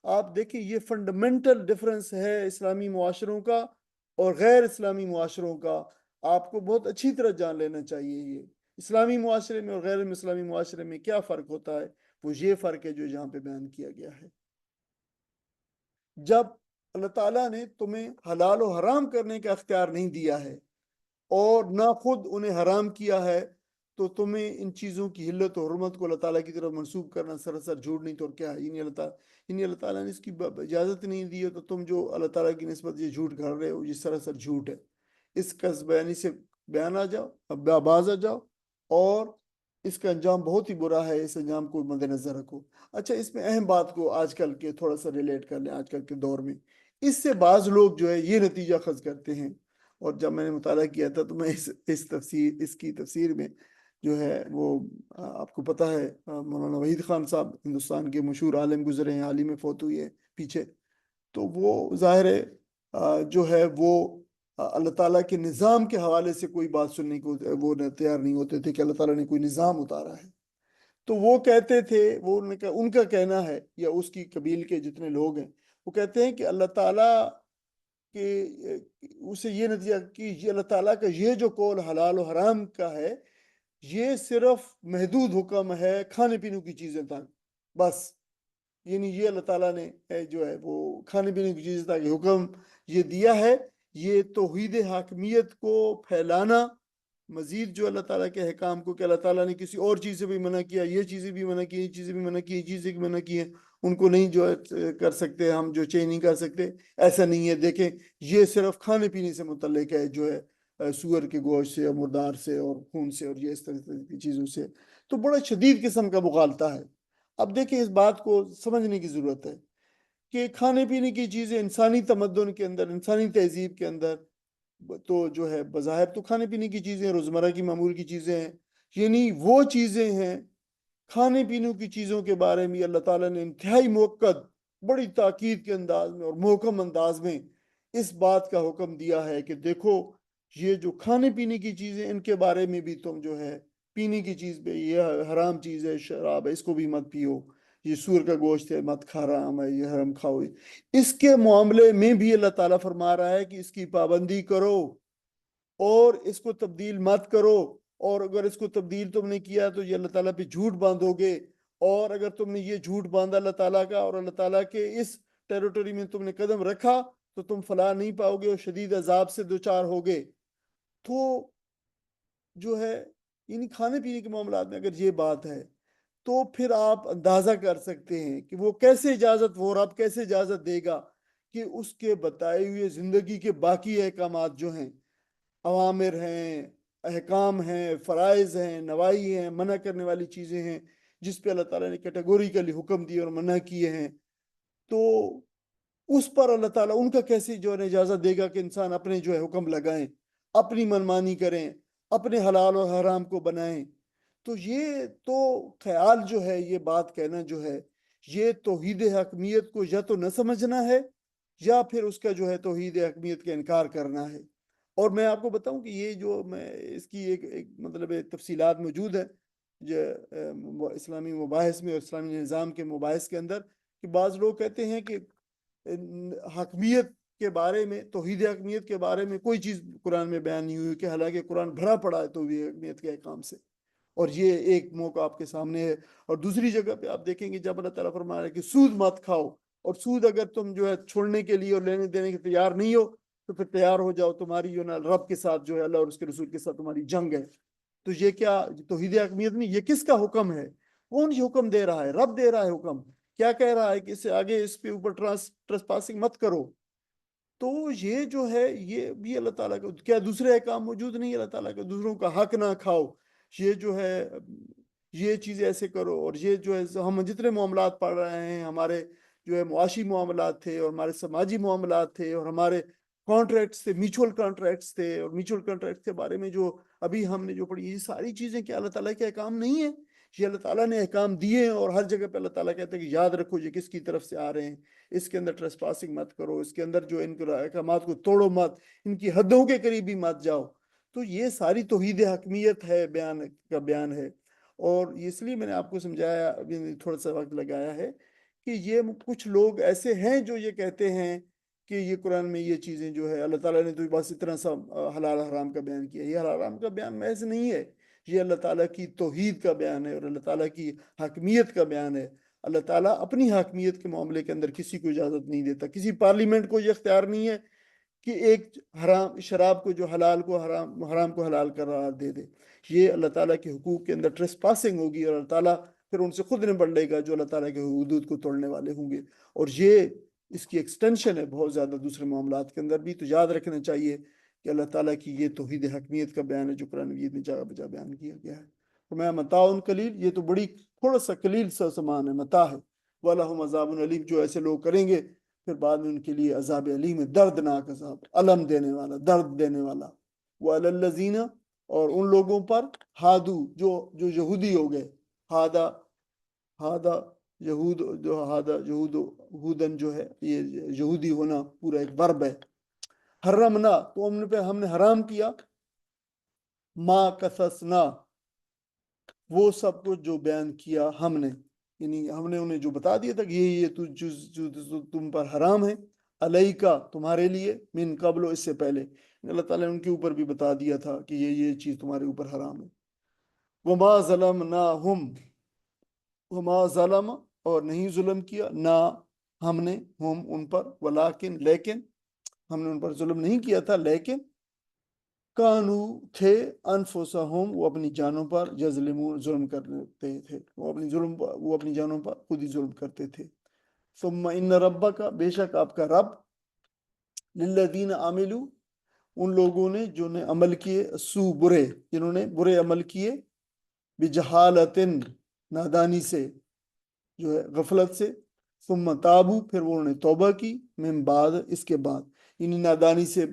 آپ دیکھیں یہ فنڈامنٹل ڈفرنس ہے اسلامی معاشروں کا اور غیر اسلامی معاشروں کا، آپ کو بہت اچھی طرح جان لینا چاہیے۔ یہ اسلامی معاشرے میں اور غیر اسلامی معاشرے میں کیا فرق ہوتا ہے، وہ یہ فرق ہے جو یہاں پہ بیان کیا گیا ہے۔ جب اللہ تعالیٰ نے تمہیں حلال و حرام کرنے کا اختیار نہیں دیا ہے اور نہ خود انہیں حرام کیا ہے، تو تمہیں ان چیزوں کی حلت و حرمت کو اللہ تعالیٰ کی طرف منسوب کرنا سراسر جھوٹ نہیں تو کیا ہے؟ اللہ تعالیٰ نے اس کی اجازت نہیں دی ہے، تو تم جو اللہ تعالیٰ کی نسبت یہ جھوٹ گھڑ رہے ہو یہ سراسر جھوٹ ہے۔ اس قصد بیانی سے بیان آ جاؤ، باز آ جاؤ، اور اس کا انجام بہت ہی برا ہے، اس انجام کو مد نظر رکھو۔ اچھا، اس میں اہم بات کو آج کل کے تھوڑا سا ریلیٹ کر لیں آج کل کے دور میں۔ اس سے بعض لوگ جو ہے یہ نتیجہ خز کرتے ہیں، اور جب میں نے مطالعہ کیا تھا تو میں اس کی تفسیر میں جو ہے وہ آپ کو پتہ ہے مولانا وحید خان صاحب ہندوستان کے مشہور عالم گزرے ہیں، حال ہی میں فوت ہوئی ہے پیچھے، تو وہ ظاہر ہے جو ہے وہ اللہ تعالیٰ کے نظام کے حوالے سے کوئی بات سننے کو وہ تیار نہیں ہوتے تھے کہ اللہ تعالیٰ نے کوئی نظام اتارا ہے۔ تو وہ کہتے تھے، وہ ان کا کہنا ہے، یا اس کی قبیل کے جتنے لوگ ہیں وہ کہتے ہیں کہ اللہ تعالیٰ کہ اسے یہ نتیجہ کہ یہ اللہ تعالیٰ کا یہ جو قول حلال و حرام کا ہے، یہ صرف محدود حکم ہے کھانے پینے کی چیزیں تک، بس، یعنی یہ اللہ تعالیٰ نے جو ہے وہ کھانے پینے کی چیزیں تک حکم یہ دیا ہے۔ یہ توحید حاکمیت کو پھیلانا، مزید جو اللہ تعالیٰ کے احکام کو، کہ اللہ تعالیٰ نے کسی اور چیز سے بھی منع کیا، یہ چیزیں بھی منع کی، یہ چیزیں بھی منع کی، یہ چیزیں بھی منع کی ہیں، ان کو نہیں جو ہے کر سکتے، ہم جو چینج نہیں کر سکتے، ایسا نہیں ہے۔ دیکھیں، یہ صرف کھانے پینے سے متعلق ہے، جو ہے سور کے گوشت سے اور مردار سے اور خون سے اور یہ اس طرح کی چیزوں سے، تو بڑا شدید قسم کا مغالطہ ہے۔ اب دیکھیں، اس بات کو سمجھنے کی ضرورت ہے کہ کھانے پینے کی چیزیں انسانی تمدن کے اندر، انسانی تہذیب کے اندر تو جو ہے بظاہر تو کھانے پینے کی چیزیں روزمرہ کی معمول کی چیزیں ہیں، یعنی وہ چیزیں ہیں کھانے پینے کی چیزوں کے بارے میں اللہ تعالیٰ نے انتہائی موقت، بڑی تاکید کے انداز میں اور محکم انداز میں اس بات کا حکم دیا ہے کہ دیکھو، یہ جو کھانے پینے کی چیزیں، ان کے بارے میں بھی تم جو ہے پینے کی چیز پہ، یہ حرام چیز ہے، شراب ہے، اس کو بھی مت پیو، یہ سور کا گوشت ہے مت کھا، حرام ہے، یہ حرام کھاؤ۔ اس کے معاملے میں بھی اللہ تعالیٰ فرما رہا ہے کہ اس کی پابندی کرو اور اس کو تبدیل مت کرو، اور اگر اس کو تبدیل تم نے کیا تو یہ اللہ تعالیٰ پہ جھوٹ باندھو گے، اور اگر تم نے یہ جھوٹ باندھا اللہ تعالیٰ کا اور اللہ تعالیٰ کے اس ٹیریٹوری میں تم نے قدم رکھا تو تم فلاح نہیں پاؤ گے اور شدید عذاب سے دوچار ہوگے۔ تو جو ہے یعنی کھانے پینے کے معاملات میں اگر یہ بات ہے تو پھر آپ اندازہ کر سکتے ہیں کہ وہ کیسے اجازت، وہ رب کیسے اجازت دے گا کہ اس کے بتائے ہوئے زندگی کے باقی احکامات جو ہیں، اوامر ہیں، احکام ہیں، فرائض ہیں، نواہی ہیں، منع کرنے والی چیزیں ہیں، جس پہ اللہ تعالیٰ نے کیٹیگوریکلی حکم دیے اور منع کیے ہیں، تو اس پر اللہ تعالیٰ ان کا کیسے جو ہے اجازت دے گا کہ انسان اپنے جو ہے حکم لگائیں، اپنی منمانی کریں، اپنے حلال و حرام کو بنائیں؟ تو یہ تو خیال جو ہے، یہ بات کہنا جو ہے، یہ توحید حکمیت کو یا تو نہ سمجھنا ہے، یا پھر اس کا جو ہے توحید حکمیت کا انکار کرنا ہے۔ اور میں آپ کو بتاؤں کہ یہ جو میں اس کی ایک مطلب تفصیلات موجود ہے جو اسلامی مباحث میں اور اسلامی نظام کے مباحث کے اندر، کہ بعض لوگ کہتے ہیں کہ حکمیت کے بارے میں، توحید حکمیت کے بارے میں کوئی چیز قرآن میں بیان نہیں ہوئی، کہ حالانکہ قرآن بھرا پڑا ہے توحید حکمیت کے احکام سے، اور یہ ایک موقع آپ کے سامنے ہے۔ اور دوسری جگہ پہ آپ دیکھیں گے جب اللہ تعالیٰ فرما رہا ہے کہ سود مت کھاؤ، اور سود اگر تم جو ہے چھوڑنے کے لیے اور لینے دینے کے تیار نہیں ہو تو پھر تیار ہو جاؤ، تمہاری جو نا رب کے ساتھ جو ہے، اللہ اور اس کے رسول کے ساتھ تمہاری جنگ ہے۔ تو یہ کیا توحید حکمیت میں یہ کس کا حکم ہے؟ کون یہ حکم دے رہا ہے؟ رب دے رہا ہے حکم۔ کیا کہہ رہا ہے کہ اس سے آگے اس پہ اوپر ٹرسپاسنگ مت کرو۔ تو یہ جو ہے یہ بھی اللہ تعالیٰ کا، کیا دوسرے احکام موجود نہیں اللہ تعالیٰ کا؟ دوسروں کا حق نہ کھاؤ، یہ جو ہے یہ چیزیں ایسے کرو، اور یہ جو ہے ہم جتنے معاملات پڑھ رہے ہیں، ہمارے جو ہے معاشی معاملات تھے اور ہمارے سماجی معاملات تھے اور ہمارے کانٹریکٹس تھے، میوچول کانٹریکٹس تھے، اور میوچول کانٹریکٹ کے بارے میں جو ابھی ہم نے جو پڑھی، یہ ساری چیزیں کیا اللہ تعالیٰ کے احکام نہیں ہیں؟ یہ اللہ تعالیٰ نے احکام دیے ہیں، اور ہر جگہ پہ اللہ تعالیٰ کہتے ہیں کہ یاد رکھو یہ کس کی طرف سے آ رہے ہیں، اس کے اندر ٹریسپاسنگ مت کرو، اس کے اندر جو ان کے احکامات کو توڑو مت، ان کی حدوں کے قریب بھی مت جاؤ۔ تو یہ ساری توحید حکمیت ہے، بیان ہے۔ اور اس لیے میں نے آپ کو سمجھایا، ابھی تھوڑا سا وقت لگایا ہے، کہ یہ کچھ لوگ ایسے ہیں جو یہ کہتے ہیں کہ یہ قرآن میں یہ چیزیں جو ہے اللہ تعالیٰ نے تو بس اتنا سا حلال حرام کا بیان کیا، یہ حلال حرام کا بیان محض نہیں ہے، یہ اللہ تعالیٰ کی توحید کا بیان ہے اور اللہ تعالیٰ کی حاکمیت کا بیان ہے۔ اللہ تعالیٰ اپنی حاکمیت کے معاملے کے اندر کسی کو اجازت نہیں دیتا، کسی پارلیمنٹ کو یہ اختیار نہیں ہے کہ ایک حرام شراب کو جو حلال کو حرام، حرام کو حلال قرار دے دے۔ یہ اللہ تعالیٰ کے حقوق کے اندر ٹریس پاسنگ ہوگی، اور اللہ تعالیٰ پھر ان سے خود نبڑ لے گا جو اللہ تعالیٰ کے حدود کو توڑنے والے ہوں گے۔ اور یہ اس کی ایکسٹینشن ہے بہت زیادہ دوسرے معاملات کے اندر بھی۔ تو یاد رکھنا چاہیے کہ اللہ تعالیٰ کی یہ توحید حکمیت کا بیان ہے جو قرآن مجید میں جگہ بجا بیان کیا گیا ہے. فرمایا متاع قلیل، یہ تو بڑی تھوڑا سا قلیل سا سامان ہے، متاع ہے. وَلَهُمْ عَذَابٌ علیم، جو ایسے لوگ کریں گے پھر بعد میں ان کے لیے عذاب علیم ہے، دردناک عذاب، علم دینے والا، درد دینے والا. وَعَلَى الَّذِينَ، اور ان لوگوں پر، ہادو، جو یہودی ہو گئے، ہادا یہود، جو ہادا یہود، ہودن جو ہے یہ یہودی ہونا پورا ایک ورب ہے. حرمنا، تو ہم نے حرام کیا، ما قصصنا، وہ سب کچھ جو بیان کیا ہم نے، یعنی ہم نے انہیں جو بتا دیا تھا کہ یہ جو تم پر حرام ہے، علیکا، تمہارے لیے، من قبل، اس سے پہلے اللہ تعالیٰ نے ان کے اوپر بھی بتا دیا تھا کہ یہ چیز تمہارے اوپر حرام ہے. وما ظلمناہم، وما ظلم، اور نہیں ظلم کیا، نہ ہم نے، ہم ان پر، ولیکن، لیکن، ہم نے ان پر ظلم نہیں کیا تھا، لیکن کانو، تھے، انفسہم، وہ اپنی جانوں پر، یظلمون، ظلم کرتے تھے، وہ اپنی جانوں پر خود ہی ظلم کرتے تھے. ثم ان ربک، بے شک آپ کا رب، للذین عملوا، ان لوگوں نے جو نے عمل کیے، سو، برے، جنہوں نے برے عمل کیے، بجہالت، نادانی سے، جو ہے غفلت سے، ثم تابو، پھر وہ انہوں نے توبہ کی، من بعد، اس کے بعد، یعنی نادانی سے،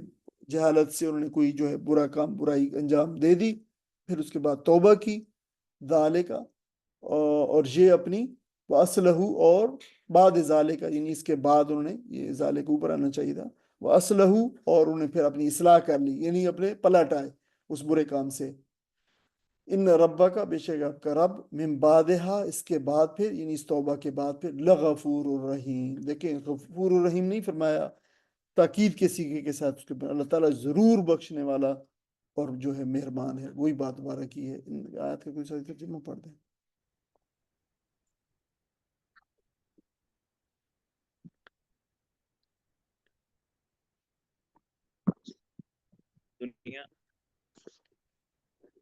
جہالت سے انہوں نے کوئی جو ہے برا کام، برائی انجام دے دی، پھر اس کے بعد توبہ کی، ذالکا، اور یہ اپنی، وَأَصْلَحُ، اور بعد ذالکا، یعنی اس کے بعد انہوں نے، یہ ذالک اوپر آنا چاہیے تھا، وَأَصْلَحُ، اور انہوں نے پھر اپنی اصلاح کر لی، یعنی اپنے پلٹ آئے اس برے کام سے. ان ربا کا، بے شک آپ کا رب، من بعدہا، اس کے بعد پھر، یعنی اس توبہ کے بعد پھر، لغفور الرحیم. دیکھیں غفور الرحیم نہیں فرمایا، تاکید کے سیغے کے ساتھ اس کے بعد اللہ تعالیٰ ضرور بخشنے والا اور جو ہے مہربان ہے. وہی بات دوبارہ کی ہے. ان آیات کا کوئی ساتھ ترجمہ پڑھ دیں.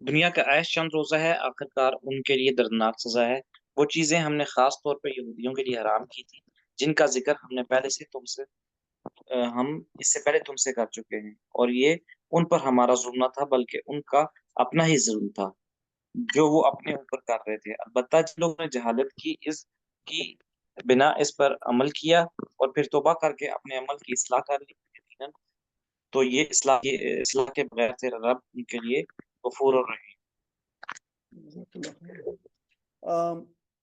دنیا کا عیش چند روزہ ہے، آخرکار ان کے لیے دردناک سزا ہے. وہ چیزیں ہم نے خاص طور پر یہودیوں کے لیے حرام کی تھی، جن کا ذکر ہم اس سے پہلے تم سے کر چکے ہیں، اور یہ ان پر ہمارا ظلم نہ تھا بلکہ ان کا اپنا ہی ظلم تھا جو وہ اپنے اوپر کر رہے تھے. البتہ جن لوگوں نے جہالت کی بنا اس پر عمل کیا اور پھر توبہ کر کے اپنے عمل کی اصلاح کر لی، یقیناً تو یہ اصلاح کے بغیر تیرا رب ان کے لیے غفور الرحیم.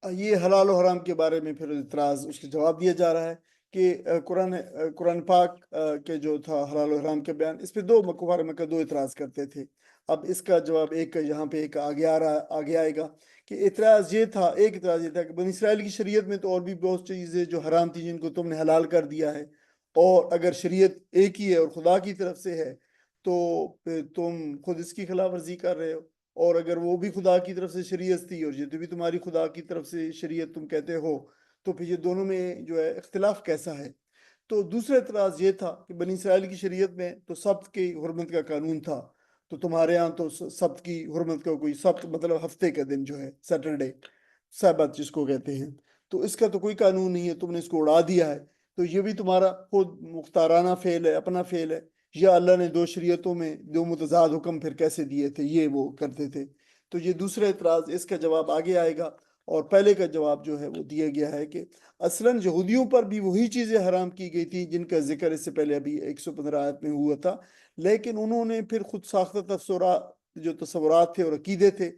یہ حلال و حرام کے بارے میں پھر اعتراض، اس کے جواب دیا جا رہا ہے کہ قرآن پاک کے جو تھا حلال و حرام کے بیان، اس پہ دو کفار مکہ دو اعتراض کرتے تھے. اب اس کا جواب ایک یہاں پہ ایک آگے آئے گا کہ ایک اعتراض یہ تھا کہ بنی اسرائیل کی شریعت میں تو اور بھی بہت چیزیں جو حرام تھی جن کو تم نے حلال کر دیا ہے، اور اگر شریعت ایک ہی ہے اور خدا کی طرف سے ہے تو پھر تم خود اس کی خلاف ورزی کر رہے ہو، اور اگر وہ بھی خدا کی طرف سے شریعت تھی اور یہ تو بھی تمہاری خدا کی طرف سے شریعت تم کہتے ہو، تو پھر یہ دونوں میں جو ہے اختلاف کیسا ہے. تو دوسرا اعتراض یہ تھا کہ بنی اسرائیل کی شریعت میں تو سبت کی حرمت کا قانون تھا، تو تمہارے ہاں تو سبت کی حرمت کا کوئی، سبت مطلب ہفتے کا دن جو ہے، سیٹرڈے، سبت جس کو کہتے ہیں، تو اس کا تو کوئی قانون نہیں ہے، تم نے اس کو اڑا دیا ہے. تو یہ بھی تمہارا خود مختارانہ فعل ہے، اپنا فعل ہے، یا اللہ نے دو شریعتوں میں دو متضاد حکم پھر کیسے دیے تھے، یہ وہ کرتے تھے. تو یہ دوسرا اعتراض، اس کا جواب آگے آئے گا. اور پہلے کا جواب جو ہے وہ دیا گیا ہے کہ اصلاً یہودیوں پر بھی وہی چیزیں حرام کی گئی تھی جن کا ذکر اس سے پہلے ابھی 115 آیت میں ہوا تھا، لیکن انہوں نے پھر خود ساختہ جو تصورات تھے اور عقیدے تھے،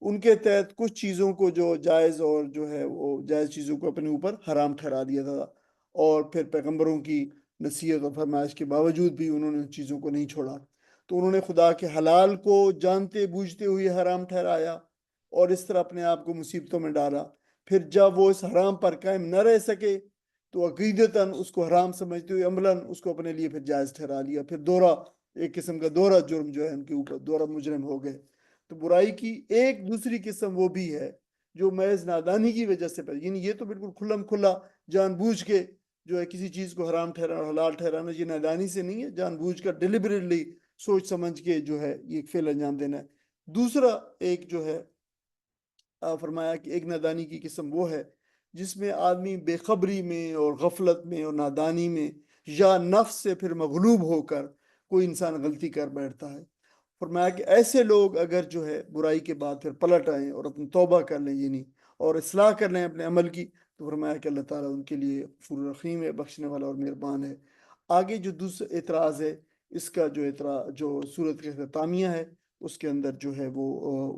ان کے تحت کچھ چیزوں کو جو جائز اور جو ہے وہ جائز چیزوں کو اپنے اوپر حرام ٹھہرا دیا تھا، اور پھر پیغمبروں کی نصیحت اور فرمائش کے باوجود بھی انہوں نے ان چیزوں کو نہیں چھوڑا. تو انہوں نے خدا کے حلال کو جانتے بوجھتے ہوئے حرام ٹھہرایا اور اس طرح اپنے آپ کو مصیبتوں میں ڈالا. پھر جب وہ اس حرام پر قائم نہ رہ سکے تو عقیدتاً اس کو حرام سمجھتے ہوئے عملاً اس کو اپنے لیے پھر جائز ٹھہرا لیا. پھر ایک قسم کا دوہرا جرم جو ہے ان کے اوپر، دوہرا مجرم ہو گئے. تو برائی کی ایک دوسری قسم وہ بھی ہے جو محض نادانی کی وجہ سے پیدا، یعنی یہ تو بالکل کھلم کھلا جان بوجھ کے جو ہے کسی چیز کو حرام ٹھہرانا اور حلال ٹھہرانا، یہ نادانی سے نہیں ہے، جان بوجھ کر ڈیلیبریٹلی سوچ سمجھ کے جو ہے یہ فعل انجام دینا ہے. دوسرا ایک جو ہے فرمایا کہ ایک نادانی کی قسم وہ ہے جس میں آدمی بے خبری میں اور غفلت میں اور نادانی میں یا نفس سے پھر مغلوب ہو کر کوئی انسان غلطی کر بیٹھتا ہے. فرمایا کہ ایسے لوگ اگر جو ہے برائی کے بعد پھر پلٹ آئیں اور اپنی توبہ کر لیں یعنی اور اصلاح کر لیں اپنے عمل کی، تو فرمایا کہ اللہ تعالیٰ ان کے لیے غفور رحیم ہے، بخشنے والا اور مہربان ہے. آگے جو دوسرا اعتراض ہے، اس کا جو اعتراض جو سورت کا اختتامیہ ہے اس کے اندر جو ہے وہ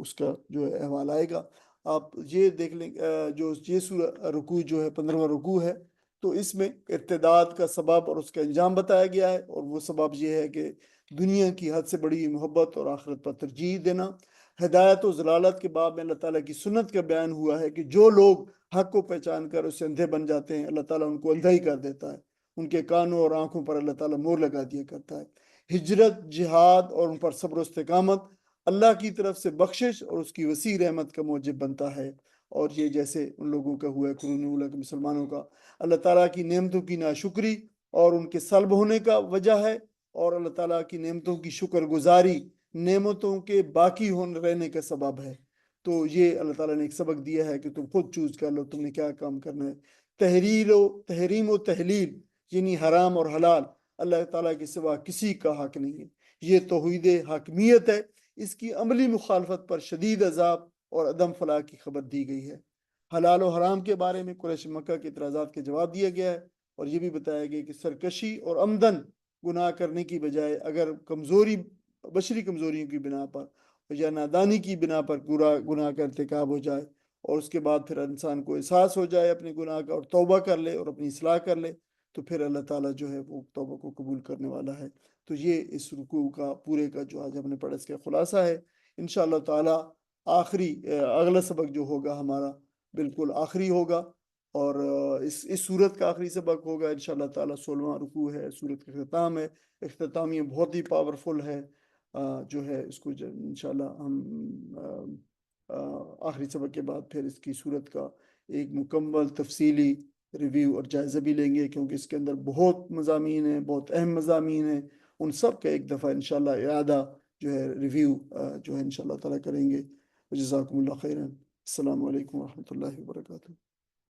اس کا جو ہے احوال آئے گا. آپ یہ دیکھ لیں جو یہ رکوع جو ہے 15واں رکوع ہے، تو اس میں ارتداد کا سبب اور اس کا انجام بتایا گیا ہے، اور وہ سبب یہ ہے کہ دنیا کی حد سے بڑی محبت اور آخرت پر ترجیح دینا. ہدایت و ضلالت کے باب میں اللہ تعالیٰ کی سنت کا بیان ہوا ہے کہ جو لوگ حق کو پہچان کر اسے اندھے بن جاتے ہیں، اللہ تعالیٰ ان کو اندھا ہی کر دیتا ہے، ان کے کانوں اور آنکھوں پر اللہ تعالیٰ مور لگا دیا کرتا ہے. ہجرت، جہاد اور ان پر صبر و استقامت اللہ کی طرف سے بخشش اور اس کی وسیع رحمت کا موجب بنتا ہے. اور یہ جیسے ان لوگوں کا ہوا ہے قرون اولیٰ کے مسلمانوں کا، اللہ تعالیٰ کی نعمتوں کی ناشکری اور ان کے سلب ہونے کا وجہ ہے، اور اللہ تعالیٰ کی نعمتوں کی شکر گزاری نعمتوں کے باقی ہونے رہنے کا سبب ہے. تو یہ اللہ تعالیٰ نے ایک سبق دیا ہے کہ تم خود چوز کر لو تم نے کیا کام کرنا ہے. تحریم و تحلیل یعنی حرام اور حلال اللہ تعالیٰ کے سوا کسی کا حق نہیں ہے. یہ توحید حاکمیت ہے. اس کی عملی مخالفت پر شدید عذاب اور عدم فلاح کی خبر دی گئی ہے. حلال و حرام کے بارے میں قریش مکہ کے اعتراضات کے جواب دیا گیا ہے، اور یہ بھی بتایا گیا کہ سرکشی اور عمدن گناہ کرنے کی بجائے اگر بشری کمزوریوں کی بنا پر یا نادانی کی بنا پر گناہ کا ارتکاب ہو جائے اور اس کے بعد پھر انسان کو احساس ہو جائے اپنے گناہ کا اور توبہ کر لے اور اپنی اصلاح کر لے، تو پھر اللہ تعالیٰ جو ہے وہ توبہ کو قبول کرنے والا ہے. تو یہ اس رکوع کا پورے کا جو آج ہم نے پڑھا اس کا خلاصہ ہے. انشاءاللہ تعالیٰ اگلا سبق جو ہوگا ہمارا بالکل آخری ہوگا، اور اس سورت کا آخری سبق ہوگا انشاءاللہ تعالیٰ 16واں رکوع ہے، سورت کا اختتام ہے. اختتامیہ بہت ہی پاورفل ہے. جو ہے اس کو انشاءاللہ ہم آخری سبق کے بعد پھر اس کی سورت کا ایک مکمل تفصیلی ریویو اور جائزہ بھی لیں گے، کیونکہ اس کے اندر بہت مضامین ہیں، بہت اہم مضامین ہیں. ان سب کا ایک دفعہ انشاءاللہ اعادہ جو ہے ریویو جو ہے انشاءاللہ تعالیٰ کریں گے. جزاکم اللہ خیرا. السلام علیکم ورحمۃ اللہ وبرکاتہ.